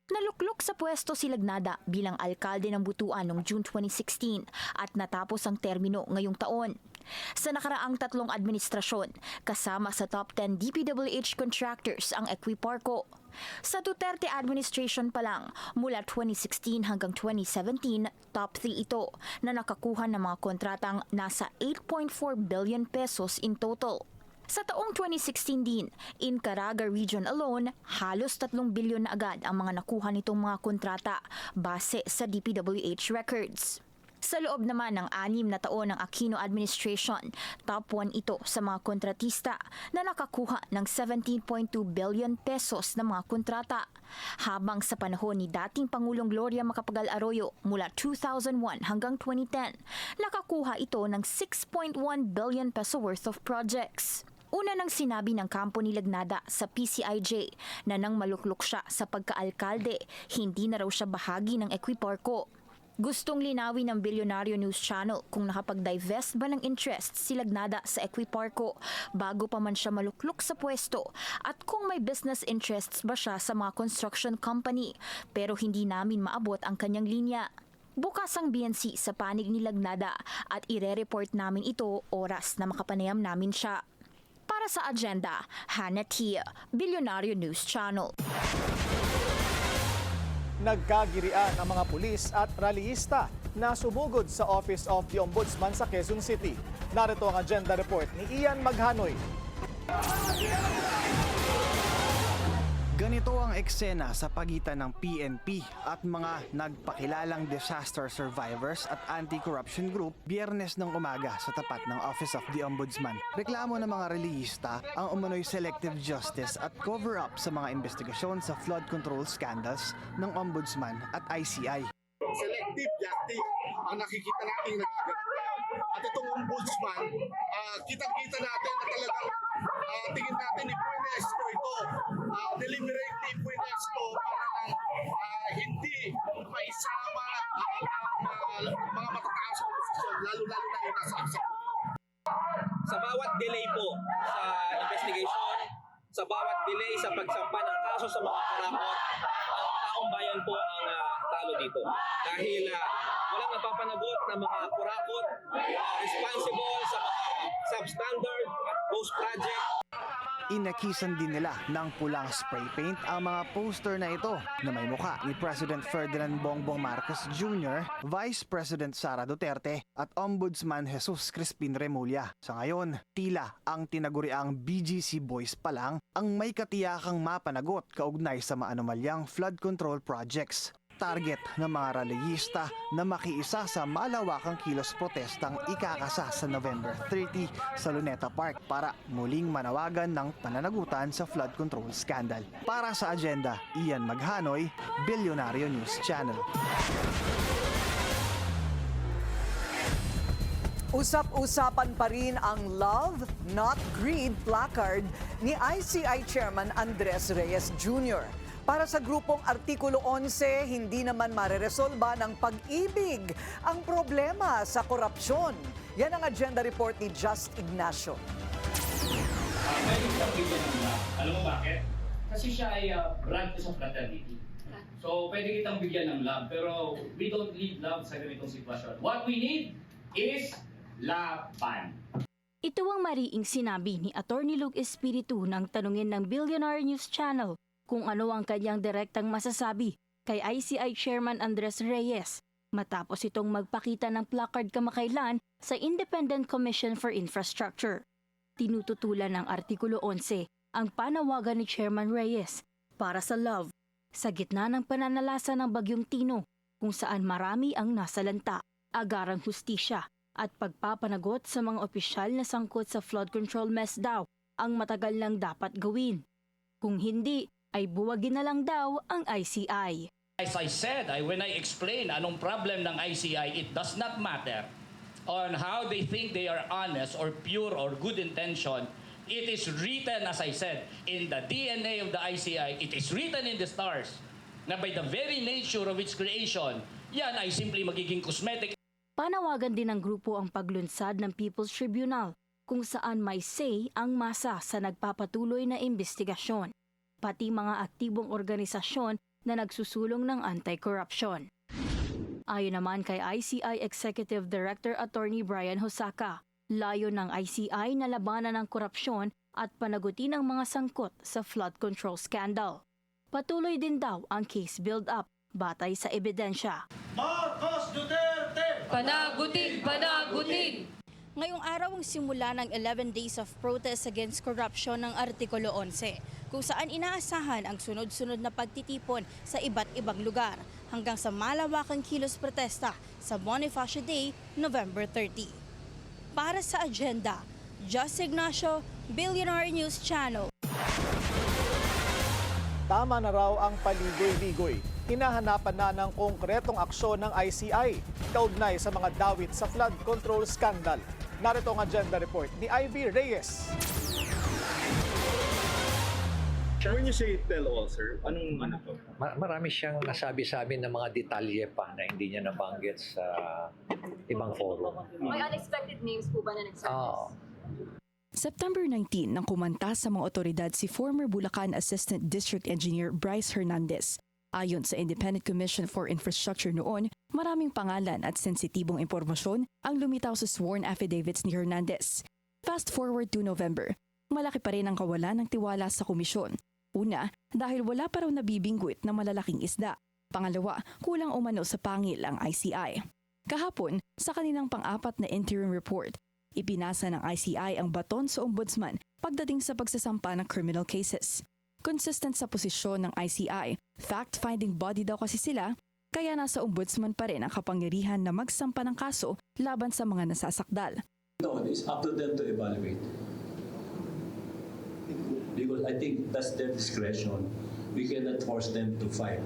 Speaker 13: Naluklok sa pwesto si Lagnada bilang alkalde ng Butuan noong June 2016 at natapos ang termino ngayong taon. Sa nakaraang 3 administrasyon, kasama sa top 10 DPWH contractors ang Equiparco. Sa Duterte administration pa lang, mula 2016 hanggang 2017, top 3 ito na nakakuha ng mga kontratang nasa 8.4 billion pesos in total. Sa taong 2016 din, in Caraga Region alone, halos 3 bilyon na agad ang mga nakuha nitong mga kontrata base sa DPWH records. Sa loob naman ng 6 na taon ng Aquino administration, top 1 ito sa mga kontratista na nakakuha ng 17.2 billion pesos na mga kontrata. Habang sa panahon ni dating Pangulong Gloria Macapagal Arroyo mula 2001 hanggang 2010, nakakuha ito ng 6.1 billion peso worth of projects. Una nang sinabi ng kampo ni Lagnada sa PCIJ na nang maluklok siya sa pagkaalkalde, hindi na raw siya bahagi ng Equiparco. Gustong linawin ng Billionario News Channel kung nakapag-divest ba ng interest si Lagnada sa Equiparco bago pa man siya maluklok sa pwesto at kung may business interests ba siya sa mga construction company, pero hindi namin maabot ang kanyang linya. Bukas ang BNC sa panig ni Lagnada at ire-report namin ito oras na makapanayam namin siya. Para sa agenda, Hannah Tia, Billionario News Channel.
Speaker 3: Nagkagirian ang mga pulis at rallyista na sumugod sa Office of the Ombudsman sa Quezon City. Narito ang agenda report ni Ian Maghanoy.
Speaker 15: Ganito ang eksena sa pagitan ng PNP at mga nagpakilalang disaster survivors at anti-corruption group Biyernes ng umaga sa tapat ng Office of the Ombudsman. Reklamo ng mga relihista ang umano'y selective justice at cover-up sa mga investigasyon sa flood control scandals ng Ombudsman at ICI.
Speaker 14: Selective justice ang nakikita natin nagaganap. At itong ombudsman, kitang-kita natin na talagang tingin natin ipuinesto ito. Deliberately ipuinesto para hindi maisama ang mga matataas na posisyon, lalo-lalo na yung nasa executive.
Speaker 16: Sa bawat delay po sa investigation, sa bawat delay sa pagsampa ng kaso sa mga kurakot, ang taong bayan po ang talo dito. Dahil walang napapanagot ng mga kurakot responsible sa mga substandard at ghost project.
Speaker 15: Inakisan din nila ng pulang spray paint ang mga poster na ito na may mukha ni President Ferdinand Bongbong Marcos Jr., Vice President Sara Duterte at Ombudsman Jesus Crispin Remulla. Sa ngayon, tila ang tinaguriang BGC Boys pa lang ang may katiyakang mapanagot kaugnay sa maanomalyang flood control projects. Target ng mga rallyista na makiisa sa malawakang kilos protestang ikakasa sa November 30 sa Luneta Park para muling manawagan ng pananagutan sa flood control scandal. Para sa agenda, Ian Maghanoy, Billionario News Channel.
Speaker 2: Usap-usapan pa rin ang Love, Not Greed placard ni ICI Chairman Andres Reyes Jr. Para sa grupong Artikulo 11, hindi naman mareresolba ng pag-ibig ang problema sa korupsyon. Yan ang agenda report ni Just Ignacio.
Speaker 17: Pwede kitang bigyan ng love. Alam mo bakit? Kasi siya ay brand ko sa fraternity. So pwede kitang bigyan ng love. Pero we don't need love sa ganitong sitwasyon. What we need is laban.
Speaker 13: Ito ang mariing sinabi ni Attorney Luke Espiritu nang tanungin ng Billionaire News Channel kung ano ang kanyang direktang masasabi kay ICI Chairman Andres Reyes matapos itong magpakita ng placard kamakailan sa Independent Commission for Infrastructure. Tinututulan ng Artikulo 11 ang panawagan ni Chairman Reyes para sa love sa gitna ng pananalasa ng Bagyong Tino kung saan marami ang nasalanta, agarang hustisya at pagpapanagot sa mga opisyal na sangkot sa flood control mess daw ang matagal nang dapat gawin. Kung hindi, ay buwagin na lang daw ang ICI.
Speaker 17: As I said, when I explain anong problem ng ICI, it does not matter on how they think they are honest or pure or good intention. It is written, as I said, in the DNA of the ICI, it is written in the stars na by the very nature of its creation, yan ay simply magiging cosmetic.
Speaker 13: Panawagan din ng grupo ang paglunsad ng People's Tribunal kung saan may say ang masa sa nagpapatuloy na investigasyon, pati mga aktibong organisasyon na nagsusulong ng anti-corruption. Ayon naman kay ICI Executive Director Attorney Brian Hosaka, layo ng ICI na labanan ng korupsyon at panagutin ang mga sangkot sa flood control scandal. Patuloy din daw ang case build-up batay sa ebidensya.
Speaker 17: Marcos Duterte!
Speaker 18: Panagutin! Panagutin!
Speaker 19: Ngayong araw ang simula ng 11 days of protest against corruption ng Artikulo 11, kung saan inaasahan ang sunod-sunod na pagtitipon sa iba't ibang lugar hanggang sa malawakang kilos protesta sa Bonifacio Day, November 30. Para sa agenda, Just Ignacio, Billionaire News Channel.
Speaker 3: Tama na raw ang paligoy-ligoy. Hinahanapan na ng konkretong aksyon ng ICI kaugnay sa mga dawit sa flood control scandal. Narito ang agenda report ni Ivy Reyes.
Speaker 20: When you say tell all, sir, anong ano to?
Speaker 21: Marami siyang nasabi sa amin ng mga detalye pa na hindi niya nabanggit sa ibang forum.
Speaker 18: May unexpected names po ba na nagsurface?
Speaker 22: September 19 nang kumanta sa mga otoridad si former Bulacan Assistant District Engineer Bryce Hernandez. Ayon sa Independent Commission for Infrastructure noon, maraming pangalan at sensitibong impormasyon ang lumitaw sa sworn affidavits ni Hernandez. Fast forward to November, malaki pa rin ang kawalan ng tiwala sa komisyon. Una, dahil wala pa raw nabibingwit na malalaking isda. Pangalawa, kulang umano sa pangil ang ICI. Kahapon, sa kanilang pang-apat na interim report, ipinasa ng ICI ang baton sa ombudsman pagdating sa pagsasampa ng criminal cases. Consistent sa posisyon ng ICI, fact-finding body daw kasi sila, kaya nasa ombudsman pa rin ang kapangyarihan na magsampa ng kaso laban sa mga nasasakdal.
Speaker 23: No, it's up to them to evaluate. Because I think that's their discretion. We cannot force them to file.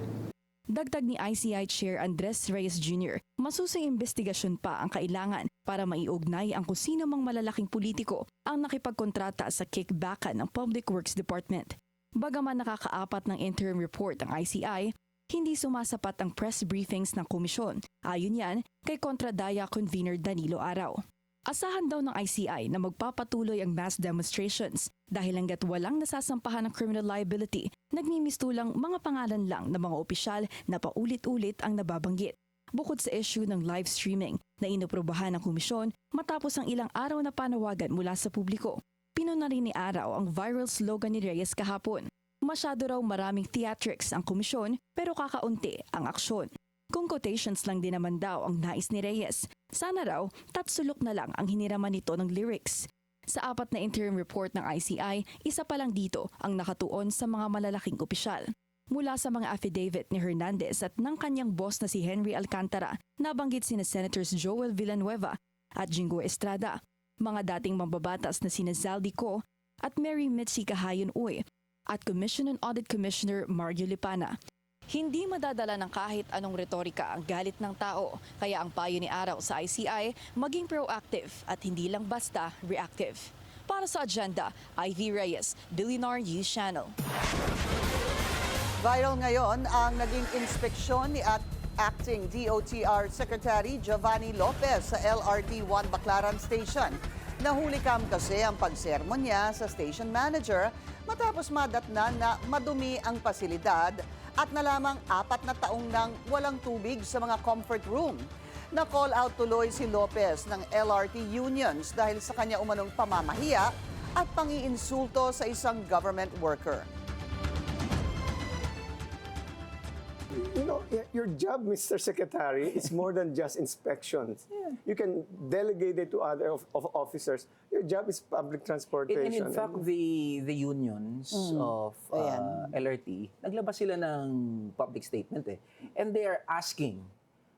Speaker 22: Dagdag ni ICI Chair Andres Reyes Jr., masusing investigasyon pa ang kailangan para maiugnay ang kung sino mang malalaking politiko ang nakipagkontrata sa kickbackan ng Public Works Department. Bagaman nakakaapat ng interim report ang ICI, hindi sumasapat ang press briefings ng komisyon. Ayon yan kay Kontradaya Convener Danilo Araw. Asahan daw ng ICI na magpapatuloy ang mass demonstrations dahil hanggat walang nasasampahan ng criminal liability, nagmimistulang mga pangalan lang ng mga opisyal na paulit-ulit ang nababanggit. Bukod sa issue ng live streaming na inoprobahan ng komisyon matapos ang ilang araw na panawagan mula sa publiko, pinuna rin ni Araw ang viral slogan ni Reyes kahapon. Masyado raw maraming theatrics ang komisyon pero kakaunti ang aksyon. Kung quotations lang din naman daw ang nais ni Reyes, sana raw tatsulok na lang ang hiniraman nito ng lyrics. Sa apat na interim report ng ICI, isa pa lang dito ang nakatuon sa mga malalaking opisyal. Mula sa mga affidavit ni Hernandez at ng kanyang boss na si Henry Alcantara, nabanggit sina Senators Joel Villanueva at Jingo Estrada, mga dating mambabatas na sina Zaldi Co at Mary Mitzi Cahayon Uy at Commission on Audit Commissioner Mario Lipana. Hindi madadala ng kahit anong retorika ang galit ng tao, kaya ang payo ni Araw sa ICI maging proactive at hindi lang basta reactive. Para sa agenda, Ivy Reyes, Billionaire News Channel.
Speaker 4: Viral ngayon ang naging inspeksyon ni Acting DOTR Secretary Giovanni Lopez sa LRT-1 Baclaran Station. Nahuli kam kasi ang pagsermon niya sa station manager matapos madatnan na madumi ang pasilidad at na lamang 4 na taong nang walang tubig sa mga comfort room. Na-call out tuloy si Lopez ng LRT unions dahil sa kanya umanong pamamahiya at pangiinsulto sa isang government worker.
Speaker 5: You know, your job, Mr. Secretary, is more than just inspections. You can delegate it to other officers. Your job is public transportation.
Speaker 6: And in fact, the unions of LRT, naglabas sila ng public statement eh. And they are asking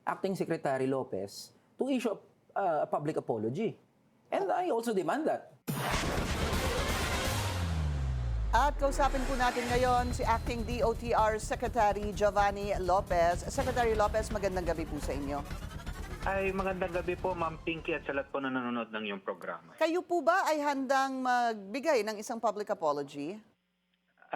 Speaker 6: Acting Secretary Lopez to issue a public apology. And I also demand that.
Speaker 4: At kausapin po natin ngayon si Acting DOTR Secretary Giovanni Lopez. Secretary Lopez, magandang gabi po sa inyo.
Speaker 7: Ay, magandang gabi po, Ma'am Pinky, at sa lahat po na nanonood ng iyong programa.
Speaker 4: Kayo po ba ay handang magbigay ng isang public apology?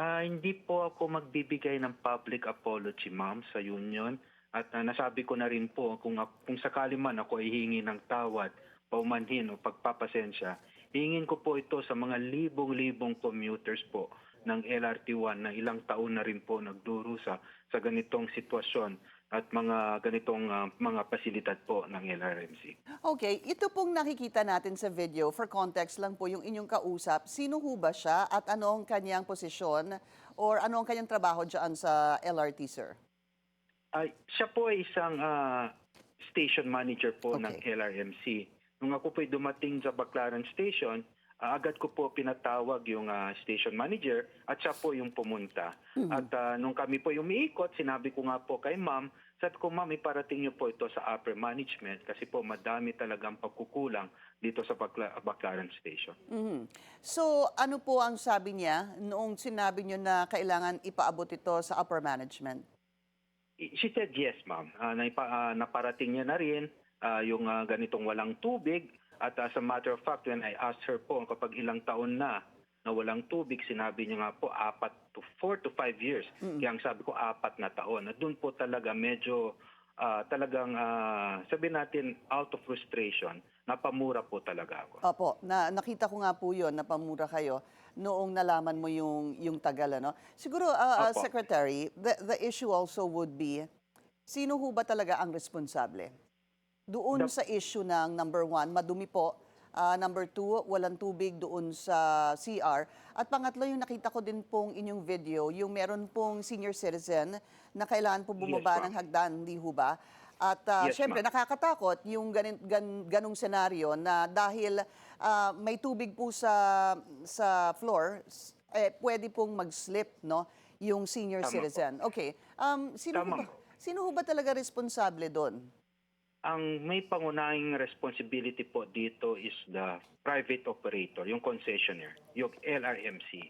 Speaker 7: Hindi po ako magbibigay ng public apology, Ma'am, sa union. At nasabi ko na rin po, kung sakali man ako ay hihingi ng tawad, paumanhin o pagpapasensya, hingin ko po ito sa mga libong-libong commuters po ng LRT1 na ilang taon na rin po nagdurusa sa ganitong sitwasyon at mga ganitong mga pasilidad po ng LRMC.
Speaker 4: Okay, ito pong nakikita natin sa video, for context lang po yung inyong kausap, sino ho ba siya at ano ang kanyang posisyon or ano ang kanyang trabaho dyan sa LRT, sir?
Speaker 7: Siya po ay isang station manager po ng LRMC. Nung ako po'y dumating sa Baclaran Station, agad ko po pinatawag yung station manager at siya po yung pumunta. At nung kami po yung umiikot, sinabi ko nga po kay ma'am, sabi ko, ma'am, iparating niyo po ito sa upper management kasi po madami talagang pagkukulang dito sa Baclaran Station.
Speaker 4: So ano po ang sabi niya noong sinabi niyo na kailangan ipaabot ito sa upper management?
Speaker 7: She said yes, ma'am. Naparating niya na rin yung ganitong walang tubig. At as a matter of fact, when I asked her po kapag ilang taon na walang tubig, sinabi niya nga po 4 to 5 years. Kaya ang sabi ko 4 na taon. At doon po talaga medyo talagang sabihin natin out of frustration, napamura po talaga ako.
Speaker 4: Opo, nakita ko nga po yun, napamura kayo noong nalaman mo yung tagal, ano? Siguro, Secretary, the issue also would be, sino ho ba talaga ang responsable? Doon sa issue ng number 1, madumi po. Number 2, walang tubig doon sa CR. At pangatlo, yung nakita ko din pong inyong video, yung meron pong senior citizen na kailangan po bumaba ng hagdan, di ho ba? At syempre, nakakatakot yung ganong senaryo na dahil may tubig po sa floor, pwede pong mag-slip, no, yung senior citizen. Okay. Sino ho ba talaga responsable doon?
Speaker 7: Ang may pangunahing responsibility po dito is the private operator, yung concessionaire, yung LRMC.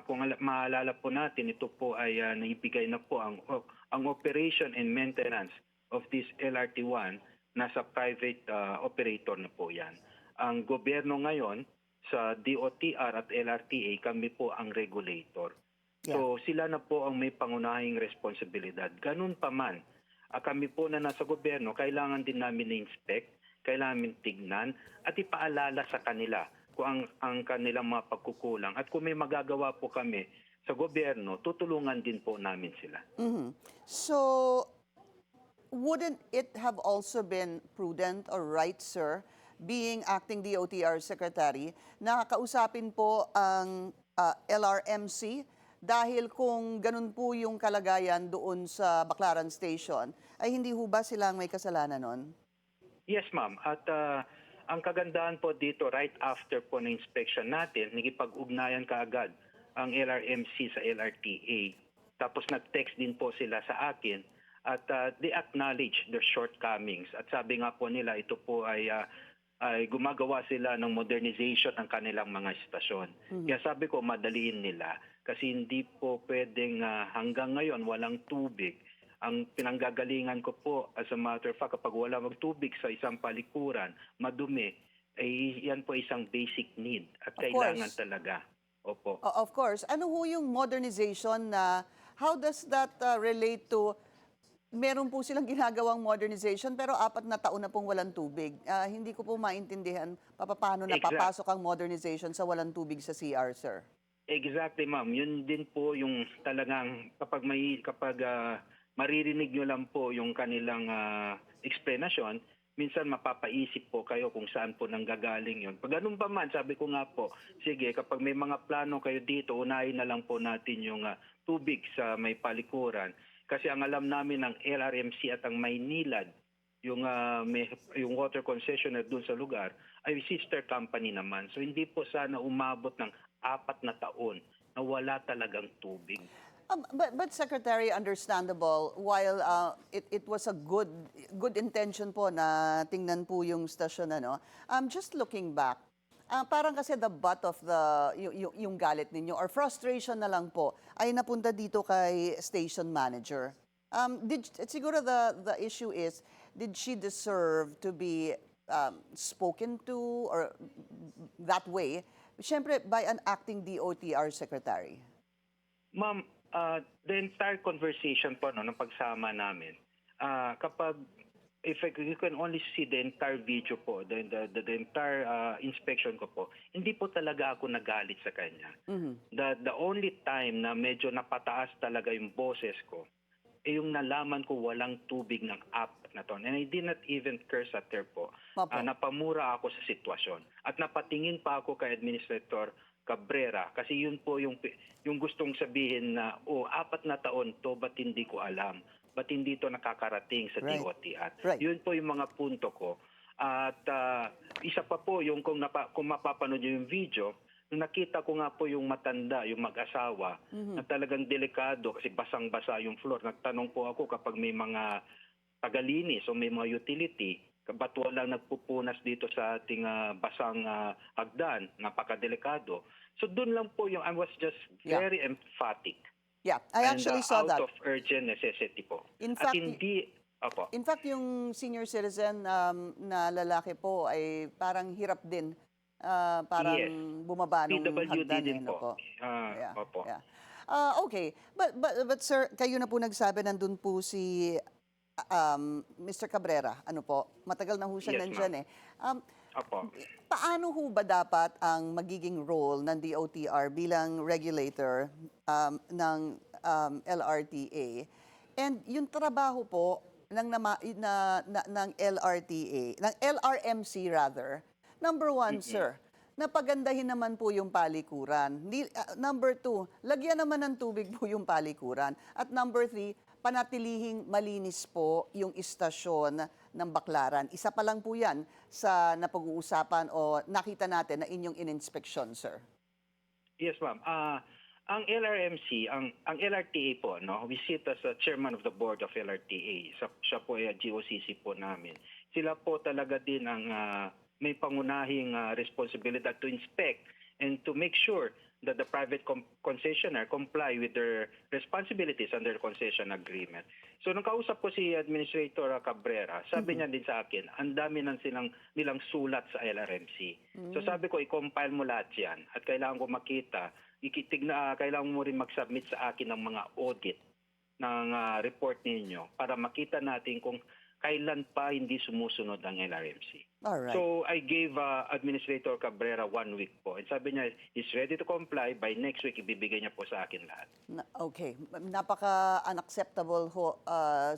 Speaker 7: Kung maalala po natin, ito po ay naibigay na po ang operation and maintenance of this LRT1, nasa private operator na po yan. Ang gobyerno ngayon, sa DOTR at LRTA, kami po ang regulator. So sila na po ang may pangunahing responsibilidad. Ganun pa man, kami po na nasa gobyerno, kailangan din namin na-inspect, kailangan tignan at ipaalala sa kanila kung ang kanilang mga pagkukulang. At kung may magagawa po kami sa gobyerno, tutulungan din po namin sila.
Speaker 4: So, wouldn't it have also been prudent or right, sir, being Acting DOTR Secretary, na kausapin po ang LRMC? Dahil kung ganun po yung kalagayan doon sa Baclaran Station, ay hindi ho ba silang may kasalanan nun?
Speaker 7: Yes, ma'am. At ang kagandahan po dito, right after po ng inspection natin, nagipag-ugnayan kaagad ang LRMC sa LRTA. Tapos nag-text din po sila sa akin at they acknowledge their shortcomings. At sabi nga po nila, ito po ay gumagawa sila ng modernization ng kanilang mga istasyon. Kaya sabi ko, madaliin nila. Kasi hindi po pwedeng hanggang ngayon walang tubig. Ang pinanggagalingan ko po, as a matter of fact, kapag wala magtubig sa isang palikuran, madumi, ay yan po isang basic need at kailangan talaga. Opo.
Speaker 4: Of course. Ano ho yung modernization na, how does that relate to, meron po silang ginagawang modernization pero 4 na taon na pong walang tubig. Hindi ko po maintindihan paano napapasok ang modernization sa walang tubig sa CR, sir.
Speaker 7: Exactly, ma'am. Yun din po yung talagang kapag maririnig nyo lang po yung kanilang explanation, minsan mapapaisip po kayo kung saan po nanggagaling yun. Pag ganun pa man, sabi ko nga po, sige, kapag may mga plano kayo dito, unahin na lang po natin yung tubig sa may palikuran. Kasi ang alam namin ng LRMC at ang Maynilad, yung water concessionaire dun sa lugar, ay sister company naman. So hindi po sana umabot ng 4 na taon na wala talagang tubig.
Speaker 4: But Secretary, understandable, while it was a good intention po na tingnan po yung stasyon, just looking back, parang kasi the butt of yung galit ninyo or frustration na lang po ay napunta dito kay station manager. Siguro the issue is, did she deserve to be spoken to or that way? Siyempre, by an acting DOTR secretary.
Speaker 7: Ma'am, the entire conversation po ng pagsama namin, kapag if you can only see the entire video po, the entire inspection ko po, hindi po talaga ako nagalit sa kanya. The only time na medyo napataas talaga yung boses ko, yung nalaman ko walang tubig ng 4 na taon. And I did not even curse at her po. Napamura ako sa sitwasyon. At napatingin pa ako kay Administrator Cabrera kasi yun po yung gustong sabihin na 4 na taon to, ba't hindi ko alam? Ba't hindi to nakakarating sa DOTR? Yun po yung mga punto ko. At isa pa po yung kung mapapanood yung video, nakita ko nga po yung matanda, yung mag-asawa, na talagang delikado kasi basang-basa yung floor. Nagtanong po ako kapag may mga tagalinis o may mga utility, ba't walang nagpupunas dito sa ating basang hagdan, napakadelikado. So doon lang po yung I was just very emphatic.
Speaker 4: Yeah, I actually saw that.
Speaker 7: Out of urgent necessity po.
Speaker 4: In fact,
Speaker 7: Opo.
Speaker 4: In fact, yung senior citizen na lalaki po ay parang hirap din. Parang bumaba nung hagdan.
Speaker 7: din po.
Speaker 4: Opo. Yeah. Okay. But sir, kayo na po nagsabi, nandun po si Mr. Cabrera. Ano po? Matagal na ho siyang nandyan
Speaker 7: Opo.
Speaker 4: Paano ho ba dapat ang magiging role ng DOTR bilang regulator ng LRTA? And yung trabaho po ng LRTA, ng LRMC rather, number 1, sir, napagandahin naman po yung palikuran. Number 2, lagyan naman ng tubig po yung palikuran. At number 3, panatilihing malinis po yung istasyon ng Baclaran. Isa pa lang po yan sa napag-uusapan o nakita natin na inyong in-inspection, sir.
Speaker 7: Yes, ma'am. Ang LRMC, ang LRTA po, we sit as a chairman of the board of LRTA. Siya po ay GOCC po namin. Sila po talaga din ang may pangunahing responsibilidad to inspect and to make sure that the private concessionaire comply with their responsibilities under the concession agreement. So nung kausap ko si Administrator Cabrera, sabi niya din sa akin, ang dami nilang sulat sa LRMC. So sabi ko, i-compile mo lahat yan at kailangan ko makita, kailangan mo rin mag-submit sa akin ng mga audit ng report ninyo para makita natin kung kailan pa hindi sumusunod ang LRMC.
Speaker 4: Alright.
Speaker 7: So I gave Administrator Cabrera 1 week po. And sabi niya, he's ready to comply. By next week, ibibigay niya po sa akin lahat.
Speaker 4: Okay. Napaka-unacceptable ho,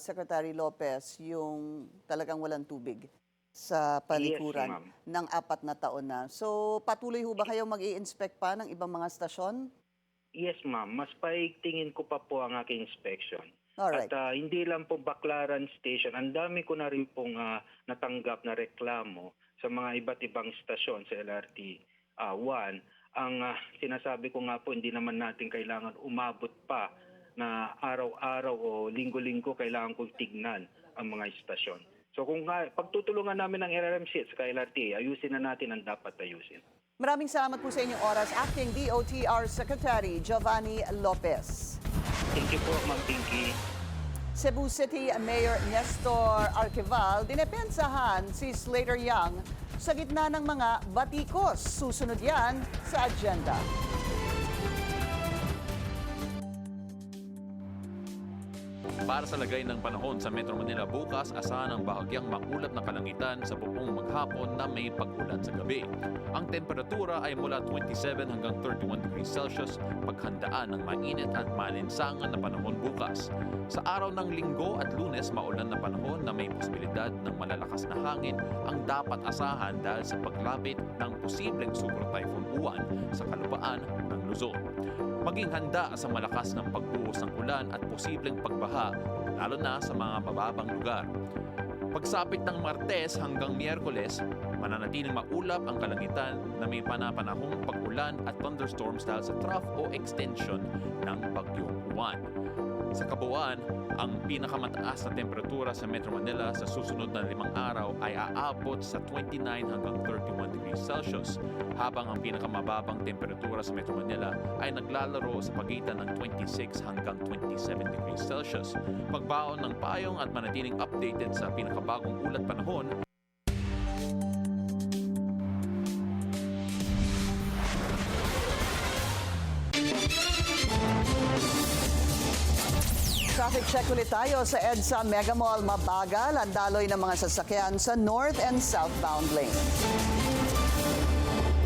Speaker 4: Secretary Lopez, yung talagang walang tubig sa palikuran ng 4 na taon na. So patuloy ho ba kayo mag-i-inspect pa ng ibang mga stasyon?
Speaker 7: Yes, ma'am. Mas paigtingin ko pa po ang aking inspection.
Speaker 4: Alright.
Speaker 7: At hindi lang po Baclaran Station, ang dami ko na rin pong natanggap na reklamo sa mga iba't ibang stasyon sa LRT 1. Ang sinasabi ko nga po, hindi naman natin kailangan umabot pa na araw-araw o linggo-linggo kailangan kong tignan ang mga istasyon. So kung pagtutulungan namin ng LRMC at sa LRT, ayusin na natin ang dapat ayusin.
Speaker 4: Maraming salamat po sa inyong oras, Acting DOTR Secretary Giovanni Lopez.
Speaker 7: Thank you po, Ma'am Pinky.
Speaker 4: Cebu City Mayor Nestor Arquival dinepensahan si Slater Young sa gitna ng mga batikos. Susunod yan sa agenda.
Speaker 1: Para sa lagay ng panahon sa Metro Manila bukas, asahan ang bahagyang maulap na kalangitan sa buong maghapon na may pag-ulan sa gabi. Ang temperatura ay mula 27 hanggang 31 degrees Celsius, paghandaan ng mainit at malinsangan na panahon bukas. Sa araw ng Linggo at Lunes, maulan na panahon na may posibilidad ng malalakas na hangin ang dapat asahan dahil sa paglapit ng posibleng Super Typhoon Uwan sa kalupaan ng Luzon. Maging handa sa malakas ng pagbuhos ng ulan at posibleng pagbaha, lalo na sa mga mababang lugar. Pagsapit ng Martes hanggang Miyerkules, mananatiling maulap ang kalangitan na may panapanahong pag-ulan at thunderstorms dahil sa trough o extension ng Bagyong Juan. Sa kabuuan, ang pinakamataas na temperatura sa Metro Manila sa susunod na 5 araw ay aabot sa 29 hanggang 31 degrees Celsius, habang ang pinakamababang temperatura sa Metro Manila ay naglalaro sa pagitan ng 26 hanggang 27 degrees Celsius. Magbaon ng payong at manatiling updated sa pinakabagong ulat panahon.
Speaker 4: Traffic check ulit tayo sa EDSA Mega Mall. Mabagal ang daloy ng mga sasakyan sa north and southbound lane.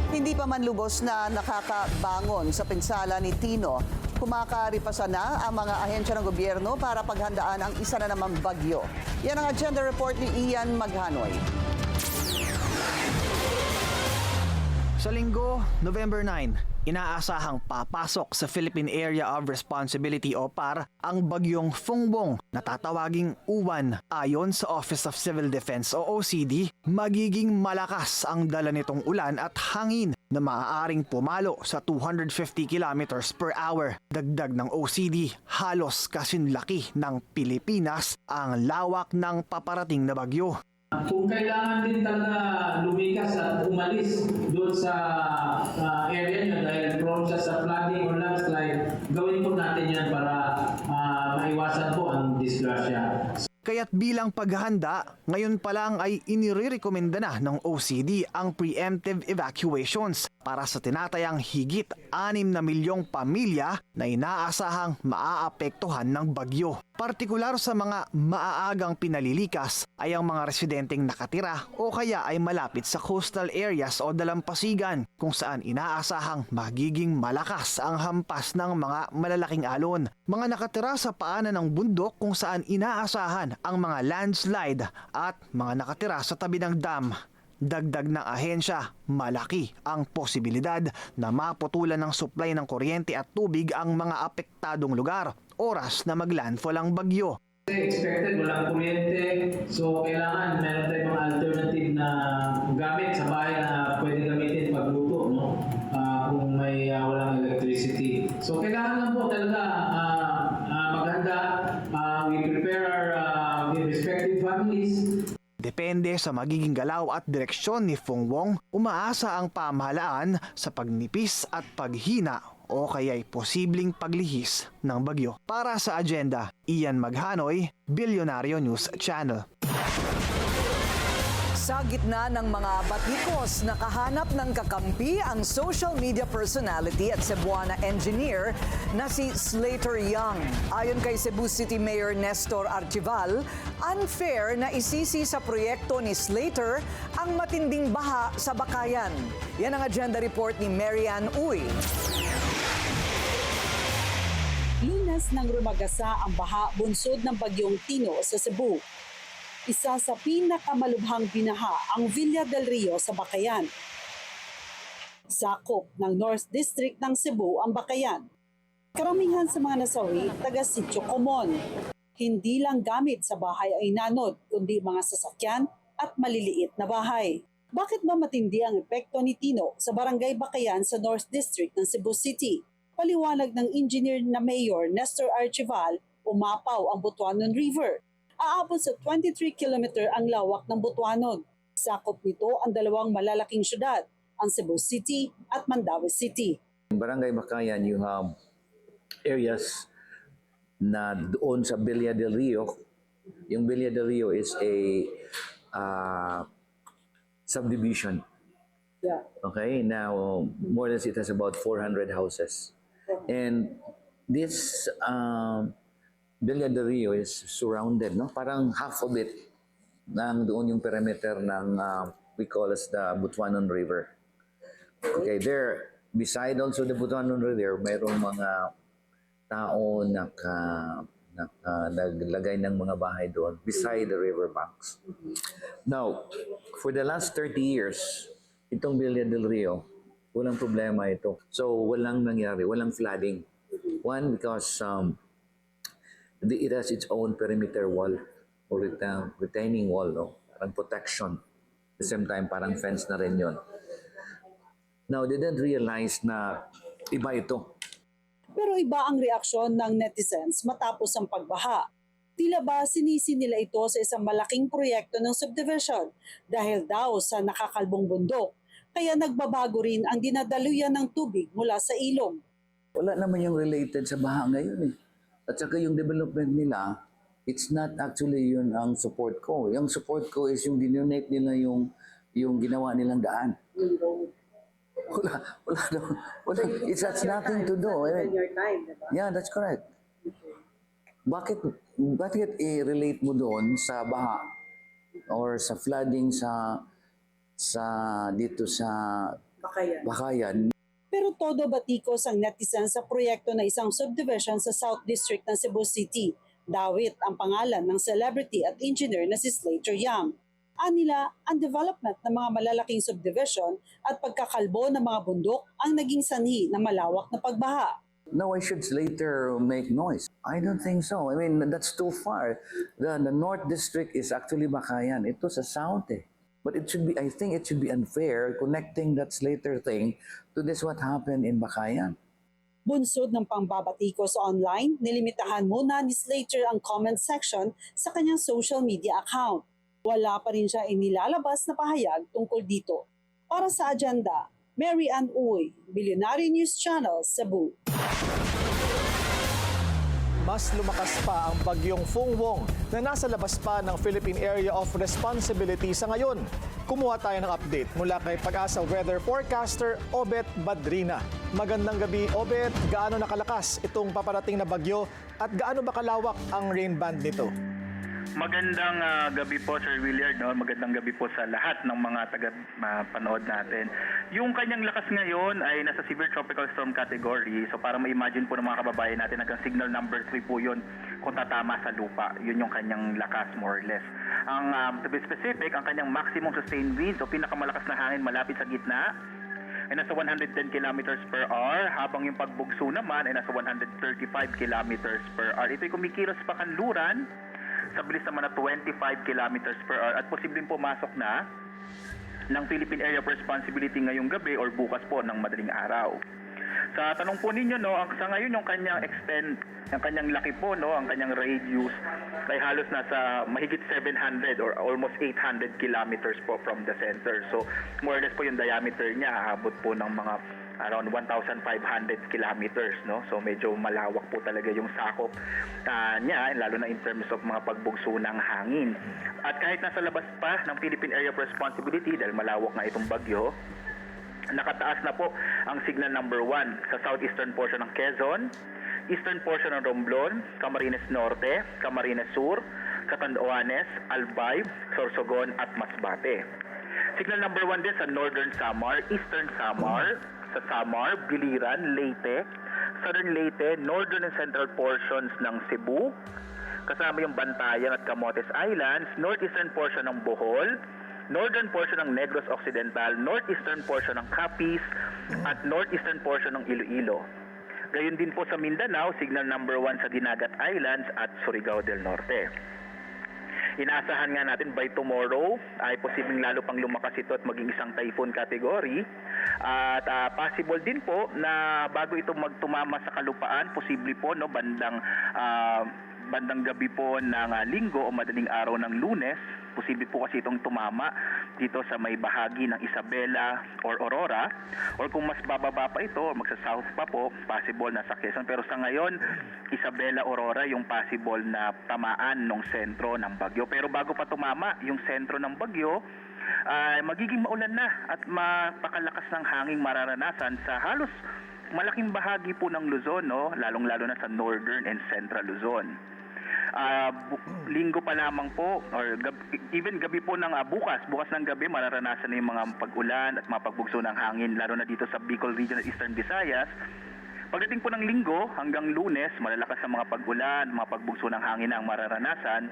Speaker 4: Hindi pa man lubos na nakakabangon sa pinsala ni Tino. Kumakaripasa na ang mga ahensya ng gobyerno para paghandaan ang isa na namang bagyo. Yan ang agenda report ni Ian Maghanoy.
Speaker 15: Sa Linggo, November 9, inaasahang papasok sa Philippine Area of Responsibility o PAR ang bagyong Fongbong na tatawaging Uwan. Ayon sa Office of Civil Defense o OCD, magiging malakas ang dala nitong ulan at hangin na maaaring pumalo sa 250 kilometers per hour. Dagdag ng OCD, halos kasinlaki ng Pilipinas ang lawak ng paparating na bagyo.
Speaker 16: Kung kailangan din talaga lumikas at umalis doon sa area nyo dahil prone siya sa flooding or landslide, gawin po natin yan para maiwasan po ang disgrasya.
Speaker 15: Kaya't bilang paghahanda, ngayon pa lang ay inirekomenda na ng OCD ang preemptive evacuations para sa tinatayang higit 6 na milyong pamilya na inaasahang maaapektuhan ng bagyo. Partikular sa mga maaagang pinalilikas ay ang mga residenteng nakatira o kaya ay malapit sa coastal areas o dalampasigan kung saan inaasahang magiging malakas ang hampas ng mga malalaking alon. Mga nakatira sa paanan ng bundok kung saan inaasahan ang mga landslide at mga nakatira sa tabi ng dam. Dagdag ng ahensya, malaki ang posibilidad na maputulan ng supply ng kuryente at tubig ang mga apektadong lugar oras na maglandfall ang bagyo.
Speaker 16: Expected, walang kuryente, so kailangan meron tayong mga alternative na gamit sa bahay na pwede gamitin pagluto, no? Kung may walang electricity. So kailangan lang po talaga maghanda. We prepare our respective families.
Speaker 15: Depende sa magiging galaw at direksyon ni Fongbong, umaasa ang pamahalaan sa pagnipis at paghina o kaya'y posibleng paglihis ng bagyo. Para sa agenda, Ian Maghanoy, Bilyonaryo News Channel.
Speaker 2: Sa gitna ng mga batikos, nakahanap ng kakampi ang social media personality at Cebuana engineer na si Slater Young. Ayon kay Cebu City Mayor Nestor Archival, unfair na isisi sa proyekto ni Slater ang matinding baha sa Bakayan. Yan ang agenda report ni Marian Uy.
Speaker 10: Lunes nang rumagasa ang baha bunsod ng bagyong Tino sa Cebu. Isa sa pinakamalubhang binaha ang Villa del Rio sa Bakayan. Sakop ng North District ng Cebu ang Bakayan. Karamihan sa mga nasawi, taga Sitio Comon. Hindi lang gamit sa bahay ay nanod, kundi mga sasakyan at maliliit na bahay. Bakit ba matindi ang epekto ni Tino sa Barangay Bakayan sa North District ng Cebu City? Paliwanag ng engineer na Mayor Nestor Archival, umapaw ang Butuanon River. Aabot sa 23 kilometer ang lawak ng Butuanon. Sakop nito ang dalawang malalaking syudad, ang Cebu City at Mandaue City.
Speaker 8: In Barangay Bakayan, you have areas na doon sa Villa del Rio. Yung Villa del Rio is a subdivision.
Speaker 10: Yeah.
Speaker 8: Okay, now more or less it has about 400 houses. And this Villa de Rio is surrounded, no? Parang half of it doon yung perimeter ng we call as the Butuanon River. Okay, there beside also the Butuanon River, mayroong mga tao naglagay ng mga bahay doon beside the river banks. Now, for the last 30 years, itong Villa del Rio, walang problema ito. So, walang nangyari, walang flooding. One, because it has its own perimeter wall or retaining wall, no? Parang protection. At the same time, parang fence na rin yun. Now, they didn't realize na iba ito.
Speaker 10: Pero iba ang reaksyon ng netizens matapos ang pagbaha. Tila ba sinisi nila ito sa isang malaking proyekto ng subdivision dahil daw sa nakakalbong bundok. Kaya nagbabago rin ang dinadaluyan ng tubig mula sa ilog.
Speaker 8: Wala naman yung related sa baha ngayon eh. At saka yung development nila, it's not actually yun ang support ko. Yung support ko is yung dinonate nila yung ginawa nilang daan. Wala. It has nothing to do. Yeah, that's correct. Bakit i-relate mo doon sa baha or sa flooding dito sa Bakayan?
Speaker 10: Pero todo batikos ang netizens sa proyekto na isang subdivision sa South District ng Cebu City. Dawit ang pangalan ng celebrity at engineer na si Slater Young. Anila, ang development ng mga malalaking subdivision at pagkakalbo ng mga bundok ang naging sanhi ng malawak na pagbaha.
Speaker 8: No, I should later make noise. I don't think so. I mean, that's too far. The North District is actually Bakayan. Ito sa South eh. But I think it should be unfair connecting that Slater thing to this what happened in Bakayan.
Speaker 10: Bunsod ng pangbabatikos online, nilimitahan muna ni Slater ang comment section sa kanyang social media account. Wala pa rin siya inilalabas na pahayag tungkol dito. Para sa agenda, Mary Ann Uy, Billionaire News Channel, Cebu.
Speaker 3: Mas lumakas pa ang bagyong Fungwong na nasa labas pa ng Philippine Area of Responsibility sa ngayon. Kumuha tayo ng update mula kay Pag-asa Weather Forecaster Obet Badrina. Magandang gabi, Obet. Gaano nakalakas itong paparating na bagyo at gaano ba kalawak ang rain band nito?
Speaker 9: Magandang gabi po, Sir Willard. No? Magandang gabi po sa lahat ng mga taga-panood natin. Yung kanyang lakas ngayon ay nasa Severe Tropical Storm category. So para ma-imagine po ng mga kababayan natin, hanggang signal number 3 po yun kung tatama sa lupa. Yun yung kanyang lakas, more or less. Ang to be specific, ang kanyang maximum sustained winds o pinakamalakas na hangin malapit sa gitna ay nasa 110 kilometers per hour, habang yung pagbugso naman ay nasa 135 kilometers per hour. Ito'y kumikilos pa kanluran sa bilis naman na 25 kilometers per hour at posibleng pumasok na ng Philippine Area of Responsibility ngayong gabi or bukas po ng madaling araw. Sa tanong po ninyo, no, sa ngayon yung kanyang ang kanyang laki po, no, ang kanyang radius ay halos nasa mahigit 700 or almost 800 kilometers po from the center. So more or less po yung diameter niya aabot po ng mga around 1,500 kilometers, no? So medyo malawak po talaga yung sakop niya, lalo na in terms of mga pagbugso ng hangin. At kahit nasa labas pa ng Philippine Area of Responsibility, dahil malawak na itong bagyo, nakataas na po ang signal number 1 sa southeastern portion ng Quezon, eastern portion ng Romblon, Camarines Norte, Camarines Sur, Catanduanes, Albay, Sorsogon at Masbate. Signal number 1 din sa northern Samar, eastern Samar, sa Samar, Biliran, Leyte, southern Leyte, northern and central portions ng Cebu, kasama yung Bantayan at Camotes Islands, northeastern portion ng Bohol, northern portion ng Negros Occidental, northeastern portion ng Capiz, at northeastern portion ng Iloilo. Gayon din po sa Mindanao, signal number 1 sa Dinagat Islands at Surigao del Norte. Inaasahan nga natin by tomorrow ay posibleng lalo pang lumakas ito at maging isang typhoon category. At possible din po na bago ito magtumama sa kalupaan, posible po no bandang gabi po ng linggo o madaling araw ng Lunes, posible po kasi itong tumama dito sa may bahagi ng Isabela or Aurora, or kung mas bababa pa ito o magsa-south pa po, possible na sa Quezon. Pero sa ngayon, Isabela, Aurora yung possible na tamaan ng sentro ng bagyo. Pero bago pa tumama yung sentro ng bagyo, magiging maulan na at mapakalakas ng hanging mararanasan sa halos malaking bahagi po ng Luzon, no? Lalong-lalo na sa northern and central Luzon. Linggo pa lamang po, or even gabi po ng bukas ng gabi, mararanasan na yung mga pag-ulan at mga pagbugso ng hangin, lalo na dito sa Bicol Region at Eastern Visayas. Pagdating po ng Linggo hanggang Lunes, malalakas ang mga pag-ulan, mga pagbugso ng hangin na ang mararanasan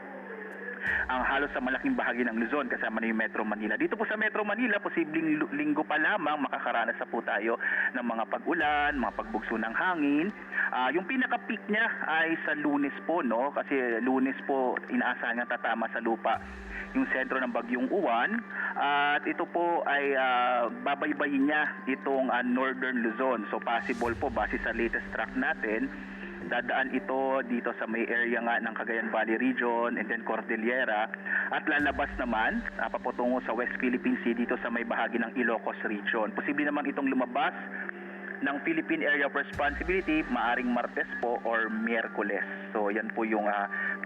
Speaker 9: ang halos sa malaking bahagi ng Luzon kasama na yung Metro Manila. Dito po sa Metro Manila, posibleng Linggo pa lamang makakaranas na po tayo ng mga pag-ulan, mga pagbugso ng hangin. Yung pinaka-peak niya ay sa Lunes po, no? Kasi Lunes po inaasahan nga tatama sa lupa yung sentro ng Bagyong Uwan, at ito po ay babaybayin niya itong Northern Luzon. So possible po base sa latest track natin, dadaan ito dito sa may area nga ng Cagayan Valley Region and then Cordillera, at lalabas naman paputungo sa West Philippine Sea dito sa may bahagi ng Ilocos Region. Posible naman itong lumabas ng Philippine Area of Responsibility maaring Martes po or Miyerkules. So yan po yung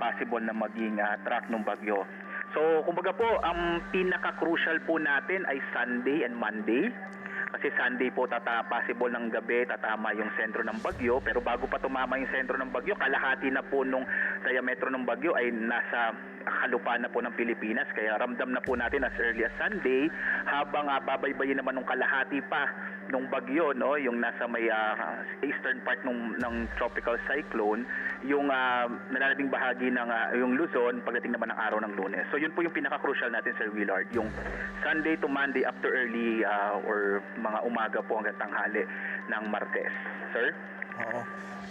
Speaker 9: possible na maging track ng bagyo. So kumbaga po, ang pinaka-crucial po natin ay Sunday and Monday. Kasi Sunday po possible ng gabi tatama yung sentro ng bagyo, pero bago pa tumama yung sentro ng bagyo, kalahati na po nung diametro ng bagyo ay nasa kalupaan na po ng Pilipinas, kaya ramdam na po natin as early as Sunday, habang babaybayin naman nung kalahati pa nung bagyo, no, yung nasa may eastern part ng tropical cyclone, yung nalalabing bahagi ng yung Luzon pagdating naman ng araw ng Lunes. So yun po yung pinaka-crucial natin, Sir Willard, yung Sunday to Monday after early or mga umaga po hanggang tanghali ng Martes. Sir?
Speaker 3: Oo.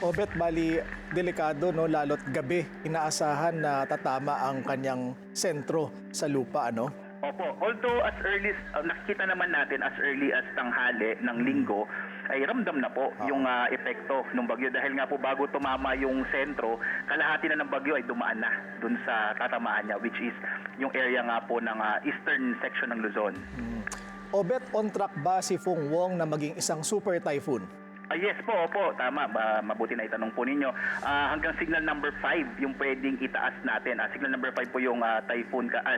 Speaker 3: Obet, bali delikado, no, lalo't gabi inaasahan na tatama ang kanyang sentro sa lupa, ano?
Speaker 9: Opo, although as early nakikita naman natin as early as tanghali ng Linggo ay ramdam na po yung epekto ng bagyo, dahil nga po bago tumama yung sentro, kalahati na ng bagyo ay dumaan na dun sa tatamaan niya, which is yung area nga po ng eastern section ng Luzon.
Speaker 3: Obet, on track ba si Fung Wong na maging isang super typhoon?
Speaker 9: Yes po, opo, tama. Mabuti na itanong po ninyo. Hanggang signal number 5 yung pwedeng itaas natin. Signal number 5 po yung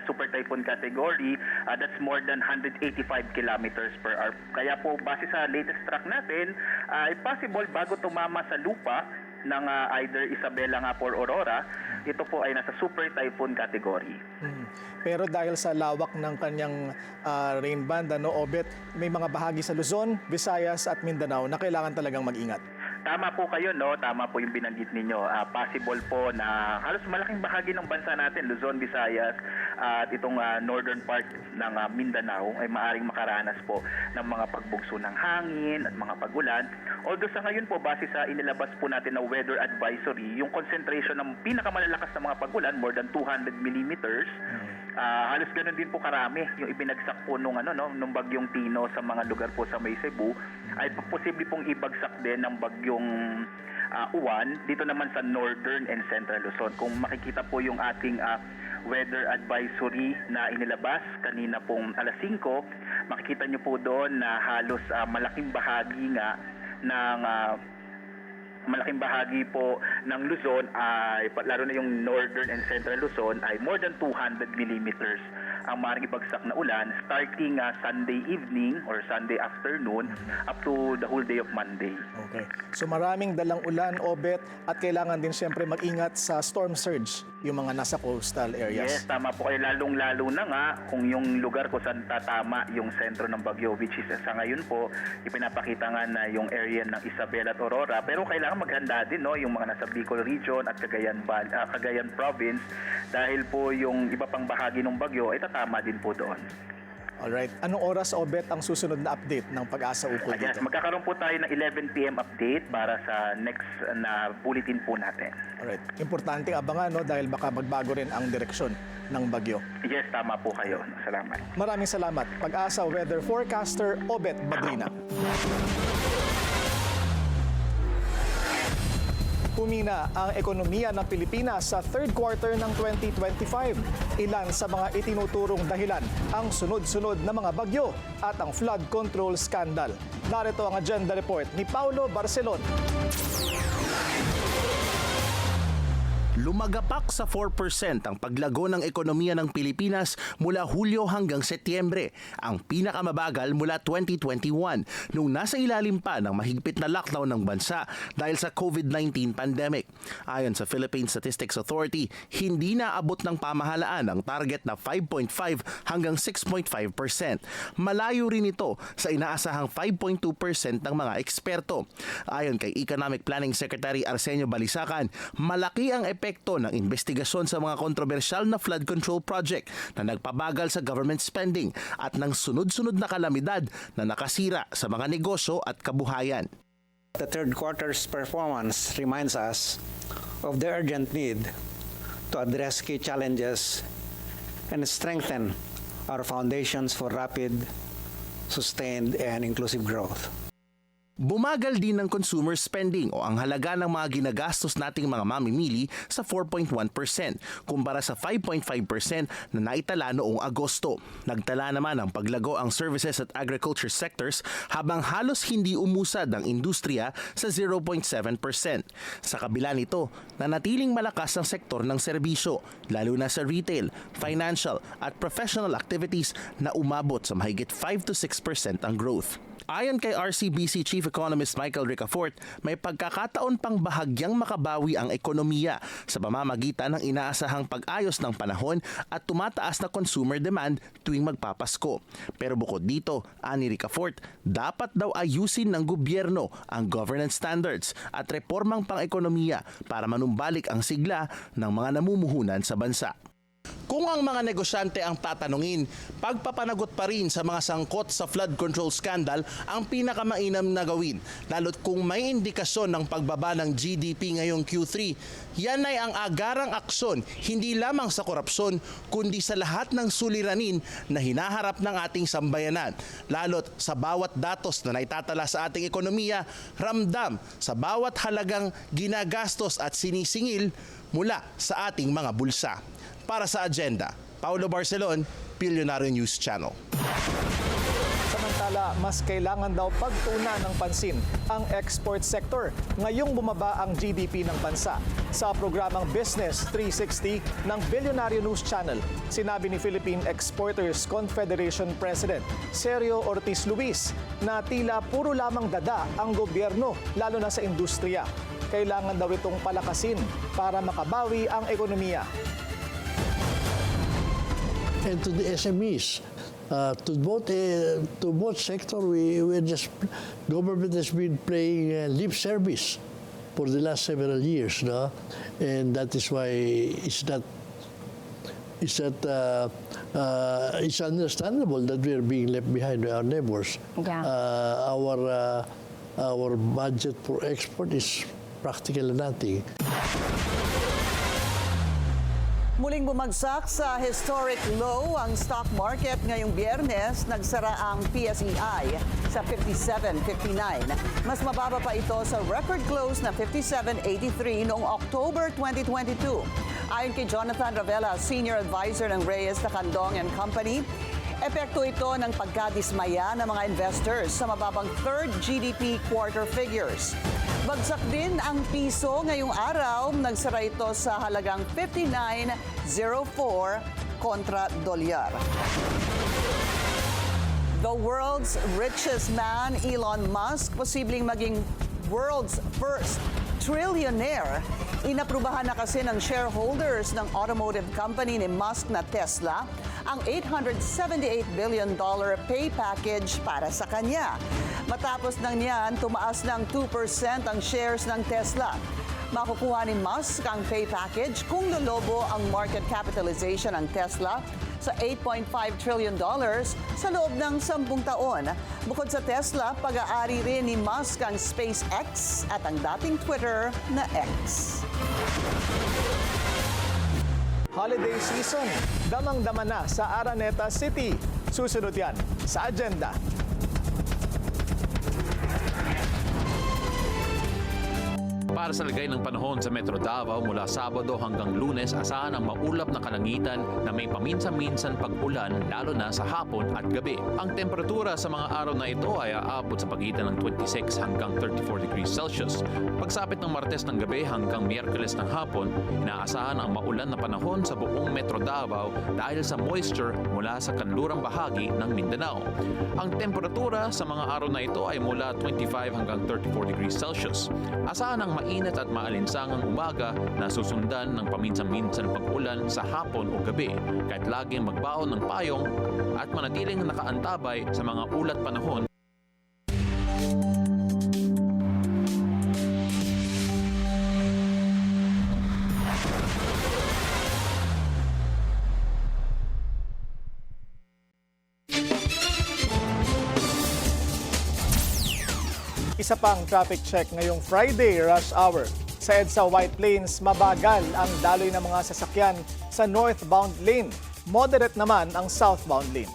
Speaker 9: super typhoon category. That's more than 185 kilometers per hour. Kaya po, base sa latest track natin, possible bago tumama sa lupa ng either Isabela nga or Aurora, ito po ay nasa super typhoon category.
Speaker 3: Pero dahil sa lawak ng kanyang rain band, ano, Obet, may mga bahagi sa Luzon, Visayas at Mindanao na kailangan talagang mag-ingat.
Speaker 9: Tama po kayo, no? Tama po yung binanggit ninyo. Possible po na halos malaking bahagi ng bansa natin, Luzon, Visayas, at itong northern part ng Mindanao ay maaring makaranas po ng mga pagbugso ng hangin at mga pagulan. Although sa ngayon po, base sa inilabas po natin na weather advisory, yung concentration ng pinakamalalakas na mga pagulan, more than 200 millimeters, halos ganun din po karami yung ibinagsak po nung bagyong Tino sa mga lugar po sa may Cebu, ay posible pong ibagsak din ng bagyong Uwan dito naman sa northern and central Luzon. Kung makikita po yung ating weather advisory na inilabas kanina pong alas 5, makikita nyo po doon na halos malaking bahagi nga ng malaking bahagi po ng Luzon, ay lalo na yung northern and central Luzon, ay more than 200 millimeters ang maaaring ibagsak na ulan starting Sunday evening or Sunday afternoon up to the whole day of Monday.
Speaker 3: Okay. So maraming dalang ulan, Obet, at kailangan din siyempre mag-ingat sa storm surge, yung mga nasa coastal areas.
Speaker 9: Yes, tama po kayo. Lalong-lalo na nga kung yung lugar kung saan tatama yung sentro ng bagyo, which is sa ngayon po, ipinapakita nga na yung area ng Isabela at Aurora. Pero kailangan maghanda din, no, yung mga nasa Bicol Region at Cagayan Province, dahil po yung iba pang bahagi ng bagyo ay tatama din po doon.
Speaker 3: Alright. Anong oras, Obet, ang susunod na update ng Pag-asa Ukol
Speaker 9: Yes,
Speaker 3: dito?
Speaker 9: magkakaroon po tayo ng 11 p.m. update para sa next na bulletin po natin.
Speaker 3: Alright. Importanteng abangan, no, dahil baka magbago rin ang direksyon ng bagyo.
Speaker 9: Yes, tama po kayo. Salamat.
Speaker 3: Maraming salamat. Pag-asa Weather Forecaster, Obet Badrina. Humina ang ekonomiya ng Pilipinas sa third quarter ng 2025. Ilan sa mga itinuturong dahilan ang sunod-sunod na mga bagyo at ang flood control scandal. Narito ang agenda report ni Paulo Barcelon.
Speaker 11: Lumagapak sa 4% ang paglago ng ekonomiya ng Pilipinas mula Hulyo hanggang Setyembre, ang pinakamabagal mula 2021 nung nasa ilalim pa ng mahigpit na lockdown ng bansa dahil sa COVID-19 pandemic. Ayon sa Philippine Statistics Authority, hindi naabot ng pamahalaan ang target na 5.5 hanggang 6.5%. Malayo rin ito sa inaasahang 5.2% ng mga eksperto. Ayon kay Economic Planning Secretary Arsenio Balisacan, malaki ang epekto ng investigasyon sa mga kontrobersyal na flood control project na nagpabagal sa government spending at ng sunod-sunod na kalamidad na nakasira sa mga negosyo at kabuhayan.
Speaker 12: The third quarter's performance reminds us of the urgent need to address key challenges and strengthen our foundations for rapid, sustained, and inclusive growth.
Speaker 11: Bumagal din ng consumer spending o ang halaga ng mga ginagastos nating mga mamimili sa 4.1% kumpara sa 5.5% na naitala noong Agosto. Nagtala naman ang paglago ang services at agriculture sectors habang halos hindi umusad ang industriya sa 0.7%. Sa kabila nito, nanatiling malakas ang sektor ng serbisyo, lalo na sa retail, financial at professional activities na umabot sa mahigit 5 to 6% ang growth. Ayon kay RCBC Chief Economist Michael Ricafort, may pagkakataon pang bahagyang makabawi ang ekonomiya sa pamamagitan ng inaasahang pag-ayos ng panahon at tumataas na consumer demand tuwing magpapasko. Pero bukod dito, ani Ricafort, dapat daw ayusin ng gobyerno ang governance standards at reformang pang-ekonomiya para manumbalik ang sigla ng mga namumuhunan sa bansa. Kung ang mga negosyante ang tatanungin, pagpapanagot pa rin sa mga sangkot sa flood control scandal ang pinakamainam na gawin. Lalo't kung may indikasyon ng pagbaba ng GDP ngayong Q3, yan ay ang agarang aksyon hindi lamang sa korupsyon kundi sa lahat ng suliranin na hinaharap ng ating sambayanan. Lalo't sa bawat datos na naitatala sa ating ekonomiya, ramdam sa bawat halagang ginagastos at sinisingil mula sa ating mga bulsa. Para sa Agenda, Paulo Barcelon, Billionaire News Channel.
Speaker 3: Samantala, mas kailangan daw pagtuunan ng pansin ang export sector ngayong bumaba ang GDP ng bansa. Sa programang Business 360 ng Billionaire News Channel, sinabi ni Philippine Exporters Confederation President Sergio Ortiz Luis na tila puro lamang dada ang gobyerno, lalo na sa industriya. Kailangan daw itong palakasin para makabawi ang ekonomiya.
Speaker 14: And to the SMEs, to both sector, we just government has been playing lip service for the last several years, no? And that is why it's understandable that we are being left behind by our neighbors.
Speaker 24: Yeah.
Speaker 14: Our budget for export is practically nothing.
Speaker 4: Muling bumagsak sa historic low ang stock market ngayong Biyernes, nagsara ang PSEI sa 57.59. Mas mababa pa ito sa record close na 57.83 noong October 2022. Ayon kay Jonathan Ravela, Senior Advisor ng Reyes Tacandong and Company, epekto ito ng pagkadismaya ng mga investors sa mababang third GDP quarter figures. Bagsak din ang piso ngayong araw, nagsara ito sa halagang 59.04 kontra dolyar. The world's richest man, Elon Musk, posibleng maging world's first trillionaire. Inaprubahan na kasi ng shareholders ng automotive company ni Musk na Tesla ang $878 billion pay package para sa kanya. Matapos ng niyan, tumaas ng 2% ang shares ng Tesla. Makukuha ni Musk ang pay package kung lolobo ang market capitalization ng Tesla sa $8.5 trillion sa loob ng 10 taon. Bukod sa Tesla, pag-aari rin ni Musk ang SpaceX at ang dating Twitter na X.
Speaker 3: Holiday season, damang-dama na sa Araneta City. Susunod yan sa Agenda.
Speaker 1: Para sa lagay ng panahon sa Metro Davao mula Sabado hanggang Lunes, asahan ang maulap na kalangitan na may paminsan-minsan pag-ulan lalo na sa hapon at gabi. Ang temperatura sa mga araw na ito ay aabot sa pagitan ng 26 hanggang 34 degrees Celsius. Pagsapit ng Martes ng gabi hanggang Miyerkules ng hapon, inaasahan ang maulan na panahon sa buong Metro Davao dahil sa moisture mula sa kanlurang bahagi ng Mindanao. Ang temperatura sa mga araw na ito ay mula 25 hanggang 34 degrees Celsius. Asahan ang mainit at maalinsangang umaga na susundan ng paminsan-minsan pag-ulan sa hapon o gabi, kahit laging magbaon ng payong at manatiling nakaantabay sa mga ulat panahon.
Speaker 3: Isa pang traffic check ngayong Friday rush hour. Sa EDSA White Plains, mabagal ang daloy ng mga sasakyan sa northbound lane. Moderate naman ang southbound lane.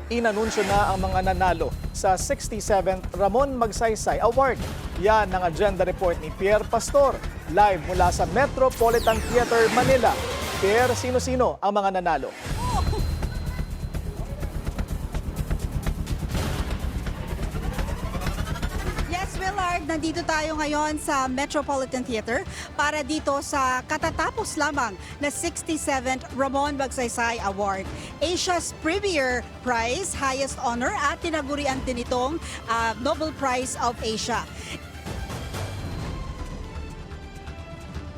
Speaker 3: Inanunsyo na ang mga nanalo sa 67th Ramon Magsaysay Award. Yan ang agenda report ni Pierre Pastor. Live mula sa Metropolitan Theater, Manila. Pierre, sino-sino ang mga nanalo?
Speaker 13: Nandito tayo ngayon sa Metropolitan Theater para dito sa katatapos lamang na 67th Ramon Magsaysay Award. Asia's Premier Prize, highest honor at tinagurian din itong Nobel Prize of Asia.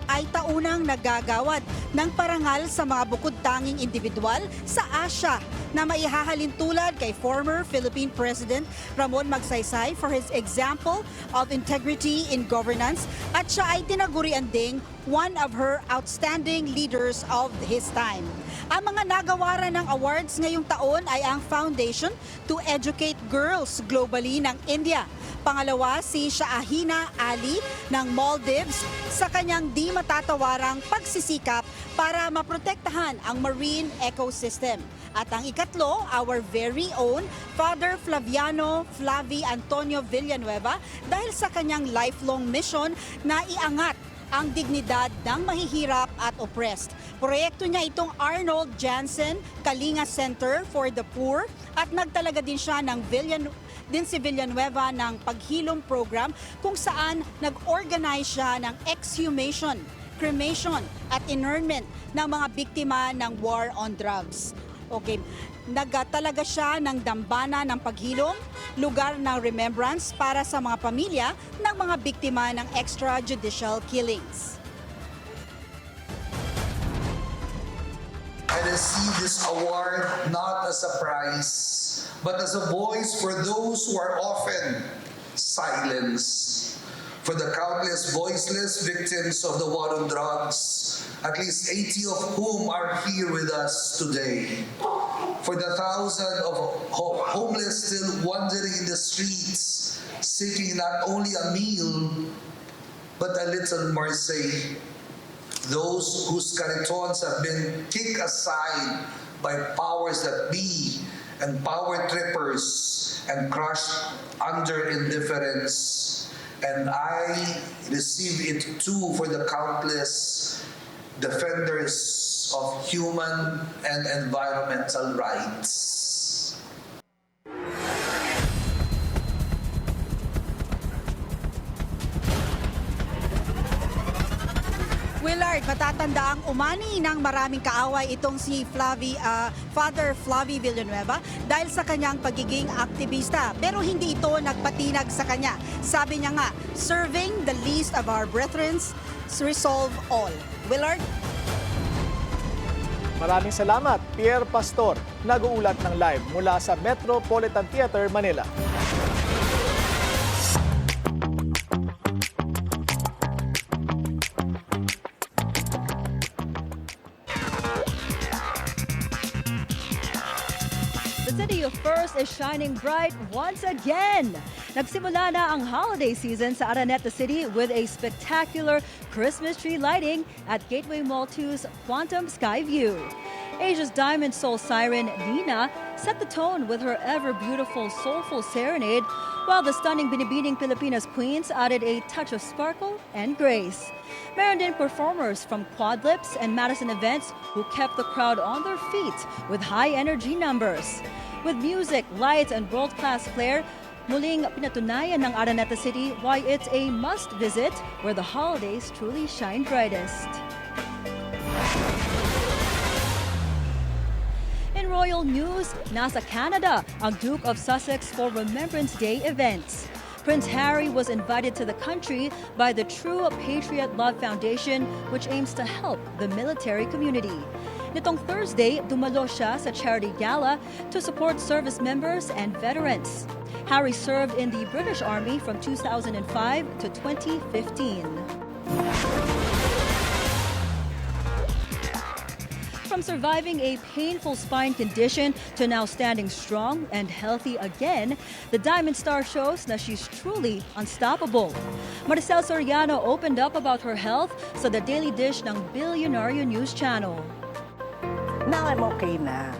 Speaker 13: Ay taunang nagagawad ng parangal sa mga bukod-tanging individual sa Asia na maihahalin tulad kay former Philippine President Ramon Magsaysay for his example of integrity in governance at siya ay tinagurian ding one of her outstanding leaders of his time. Ang mga nagawaran ng awards ngayong taon ay ang Foundation to Educate Girls Globally ng India. Pangalawa, si Shahina Ali ng Maldives sa kanyang di matatawarang pagsisikap para maprotektahan ang marine ecosystem. At ang ikatlo, our very own Father Flaviano Flavi Antonio Villanueva dahil sa kanyang lifelong mission na iangat ang dignidad ng mahihirap at oppressed. Proyekto niya itong Arnold Janssen Kalinga Center for the Poor at nagtalaga din siya ng si Villanueva ng paghilom program kung saan nag-organize siya ng exhumation, cremation at internment ng mga biktima ng war on drugs. Okay, nagtalaga siya ng dambana ng paghilom, lugar ng remembrance para sa mga pamilya ng mga biktima ng extrajudicial killings.
Speaker 17: I receive this award not as a prize, but as a voice for those who are often silenced, for the countless voiceless victims of the war on drugs, at least 80 of whom are here with us today, for the thousands of homeless still wandering in the streets, seeking not only a meal, but a little mercy, those whose cantons have been kicked aside by powers that be and power trippers and crushed under indifference. And I receive it too for the countless defenders of human and environmental rights.
Speaker 13: Willard, matatandaang umani ng maraming kaaway itong si Father Flavi Villanueva dahil sa kanyang pagiging aktivista. Pero hindi ito nagpatinag sa kanya. Sabi niya nga, serving the least of our brethren, resolve all. Willard?
Speaker 3: Maraming salamat, Pierre Pastor, nag-uulat ng live mula sa Metropolitan Theater, Manila.
Speaker 19: City of First is shining bright once again. Nagsimula na ang holiday season sa Araneta City with a spectacular Christmas tree lighting at Gateway Mall 2's Quantum Sky View. Asia's Diamond Soul siren, Nina, set the tone with her ever-beautiful, soulful serenade, while the stunning Binibining Pilipinas queens added a touch of sparkle and grace. Meron din performers from Quadlips and Madison events who kept the crowd on their feet with high energy numbers. With music, lights, and world-class flair, muling pinatunayan ng Araneta City why it's a must-visit where the holidays truly shine brightest. In royal news, nasa Canada ang Duke of Sussex for Remembrance Day events. Prince Harry was invited to the country by the True Patriot Love Foundation, which aims to help the military community. Nitong Thursday, dumalo siya sa charity gala to support service members and veterans. Harry served in the British Army from 2005 to 2015. From surviving a painful spine condition to now standing strong and healthy again, the Diamond Star shows that she's truly unstoppable. Maricel Soriano opened up about her health sa The Daily Dish ng Billionaire News Channel.
Speaker 18: Now I'm okay na.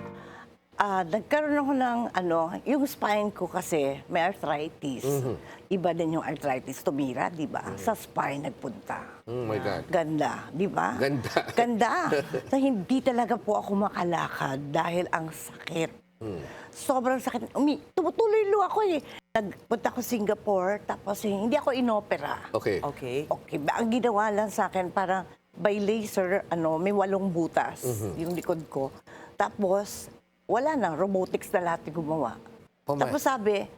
Speaker 18: Nagkaroon ako ng yung spine ko kasi may arthritis. Iba din yung arthritis tumira, di ba? Sa spine nagpunta.
Speaker 20: Oh my God.
Speaker 18: Ganda, di ba?
Speaker 20: Ganda.
Speaker 18: Ganda. So, hindi talaga po ako makalakad dahil ang sakit. Sobrang sakit. Tumutuloy ako eh. Nagpunta ako Singapore, tapos hindi ako inopera.
Speaker 20: Okay.
Speaker 18: Okay. Ang ginawa lang sa akin, parang by laser, may 8 butas yung likod ko. Tapos, wala na, robotics na lahat yung gumawa. Tapos sabi,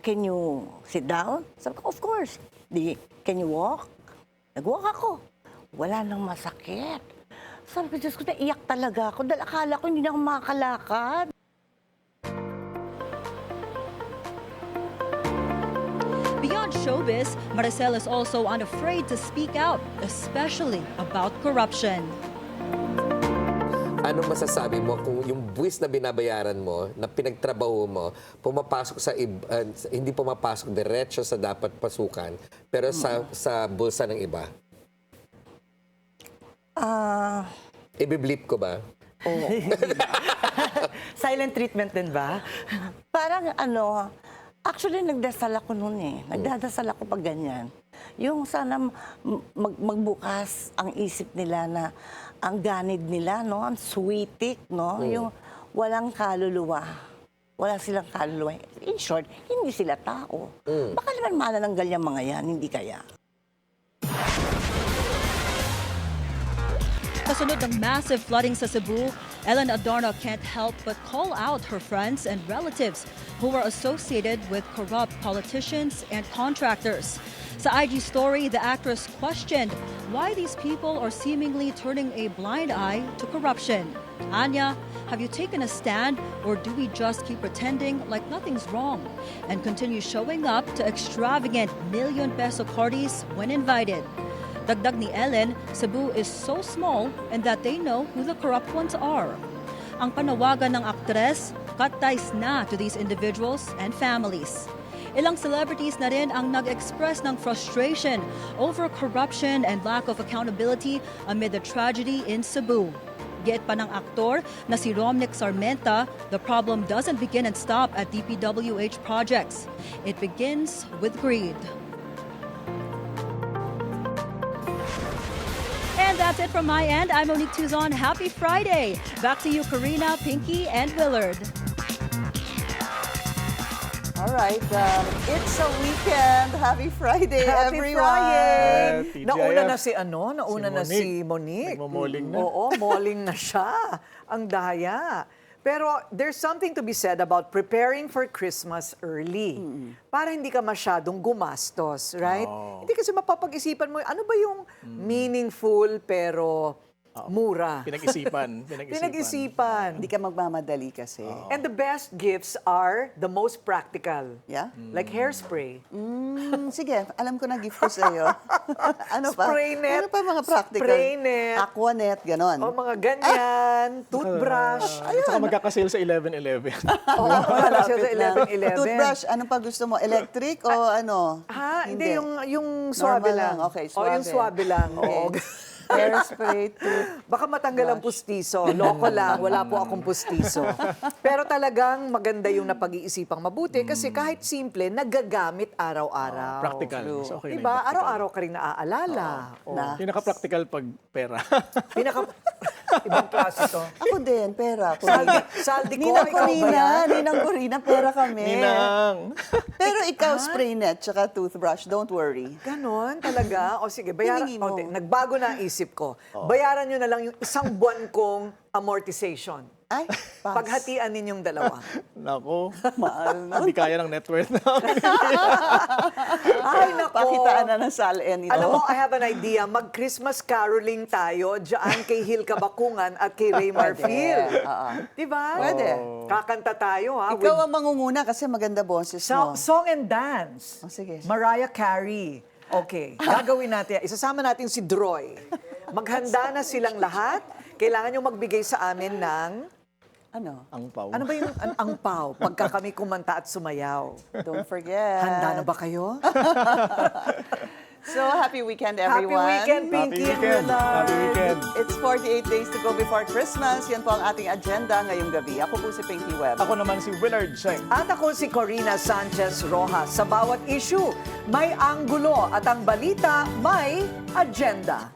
Speaker 18: can you sit down? Sabi ko, of course. Can you walk? Nag-walk ako. Wala nang masakit. Sabi ko, Diyos ko, naiyak talaga ako. Dahil akala ko hindi na ako makakalakad.
Speaker 19: Beyond showbiz, Maricel is also unafraid to speak out, especially about corruption.
Speaker 20: Ano masasabi mo kung yung buwis na binabayaran mo, na pinagtrabaho mo, pumapasok hindi pumapasok diretso sa dapat pasukan, pero sa bulsa ng iba? Ibiblip ko ba?
Speaker 18: Oo. Silent treatment din ba? Parang actually nagdasal ako noon eh. Nagdadasal ako pag ganyan. Yung sana magbukas ang isip nila na ang ganid nila, no? Ang sweetik, no? Yung walang kaluluwa. Wala silang kaluluwa. In short, hindi sila tao. Baka naman manananggal yung mga yan, hindi kaya.
Speaker 19: Kasunod ng massive flooding sa Cebu, Ellen Adorno can't help but call out her friends and relatives who were associated with corrupt politicians and contractors. Sa IG story, the actress questioned why these people are seemingly turning a blind eye to corruption. Anya, have you taken a stand or do we just keep pretending like nothing's wrong and continue showing up to extravagant million-peso parties when invited? Dagdag ni Ellen, Cebu is so small and that they know who the corrupt ones are. Ang panawagan ng aktres, cut ties na to these individuals and families. Ilang celebrities na rin ang nag-express ng frustration over corruption and lack of accountability amid the tragedy in Cebu. Giit pa ng aktor na si Romnick Sarmenta, the problem doesn't begin and stop at DPWH projects. It begins with greed. And that's it from my end. I'm Monique Tuzon. Happy Friday. Back to you, Karina, Pinky, and Willard.
Speaker 4: All right, it's a weekend. Happy Friday,
Speaker 2: Happy
Speaker 4: everyone.
Speaker 2: Friday! Nauna na si Monique.
Speaker 3: Nagmo-malling na.
Speaker 2: Oo, malling na siya. Ang daya. Pero there's something to be said about preparing for Christmas early. Para hindi ka masyadong gumastos, right? Hindi kasi mapapag-isipan mo, ano ba yung meaningful pero mura?
Speaker 3: Pinag-isipan.
Speaker 4: Hindi ka magmamadali kasi.
Speaker 2: And the best gifts are the most practical.
Speaker 4: Yeah?
Speaker 2: Like hairspray.
Speaker 4: Sige, alam ko na gift ko sa iyo. Ano pa?
Speaker 2: Spray net.
Speaker 4: Ano pa mga practical?
Speaker 2: Spray net.
Speaker 4: Aqua net, ganon.
Speaker 2: O mga ganyan. Toothbrush.
Speaker 3: At saka magkakasale sa 11-11.
Speaker 2: Oo, magkakasale sa 11-11.
Speaker 4: Toothbrush, anong pa gusto mo? Electric o ano?
Speaker 2: Hindi, yung swabe
Speaker 4: Normal
Speaker 2: lang.
Speaker 4: lang. Okay,
Speaker 2: O, yung swabe lang. Oo.
Speaker 4: Hairspray,
Speaker 2: Baka matanggal ang pustiso. Loko lang, wala po akong pustiso. Pero talagang maganda yung napag-iisipang mabuti kasi kahit simple, nagagamit araw-araw.
Speaker 3: Practical. Mas okay na yung
Speaker 2: Diba?
Speaker 3: practical.
Speaker 2: Araw-araw ka rin naaalala.
Speaker 3: Pinaka-practical pag pera.
Speaker 2: Ibang klase to.
Speaker 4: Ako din, pera.
Speaker 2: Saldi ko,
Speaker 4: Ninang
Speaker 2: ikaw ba yan?
Speaker 4: Ninang Corina, pera kami.
Speaker 3: Ninang.
Speaker 4: Pero ikaw, spray net, tsaka toothbrush, don't worry.
Speaker 2: Ganon talaga? O sige, bayaran.
Speaker 4: Hiningi mo.
Speaker 2: Nagbago na ang isip ko. Bayaran nyo na lang yung isang buwan kong amortization.
Speaker 4: Ay, pass.
Speaker 2: Paghatian ninyong dalawa.
Speaker 3: Nako.
Speaker 4: Mahal na.
Speaker 3: Hindi kaya ng net worth namin.
Speaker 2: Ay, nako.
Speaker 4: Pakitaan na ng SALN ito.
Speaker 2: Alam mo, I have an idea. Mag-Christmas caroling tayo dyan kay Hil Kabakungan at kay Ray Marfil. Diba?
Speaker 4: Pwede.
Speaker 2: Kakanta tayo, ha?
Speaker 4: Ikaw ang mangunguna kasi maganda boses mo.
Speaker 2: Song and dance.
Speaker 4: Sige.
Speaker 2: Mariah Carey. Okay, gagawin natin. Isasama natin si Droy. Maghanda na silang lahat. Kailangan nyo magbigay sa amin ng...
Speaker 4: Ano?
Speaker 3: Angpaw.
Speaker 2: Ano ba yung angpaw? Pagka kami kumanta at sumayaw.
Speaker 4: Don't forget.
Speaker 2: Handa na ba kayo?
Speaker 4: So, happy weekend, everyone.
Speaker 2: Happy weekend, Pinky and Willard.
Speaker 3: Happy weekend.
Speaker 4: It's 48 days to go before Christmas. Yan po ang ating agenda ngayong gabi. Ako po si Pinky Webb.
Speaker 3: Ako naman si Willard Cheng.
Speaker 2: At ako si Corina Sanchez Rojas. Sa bawat issue, may anggulo at ang balita may agenda.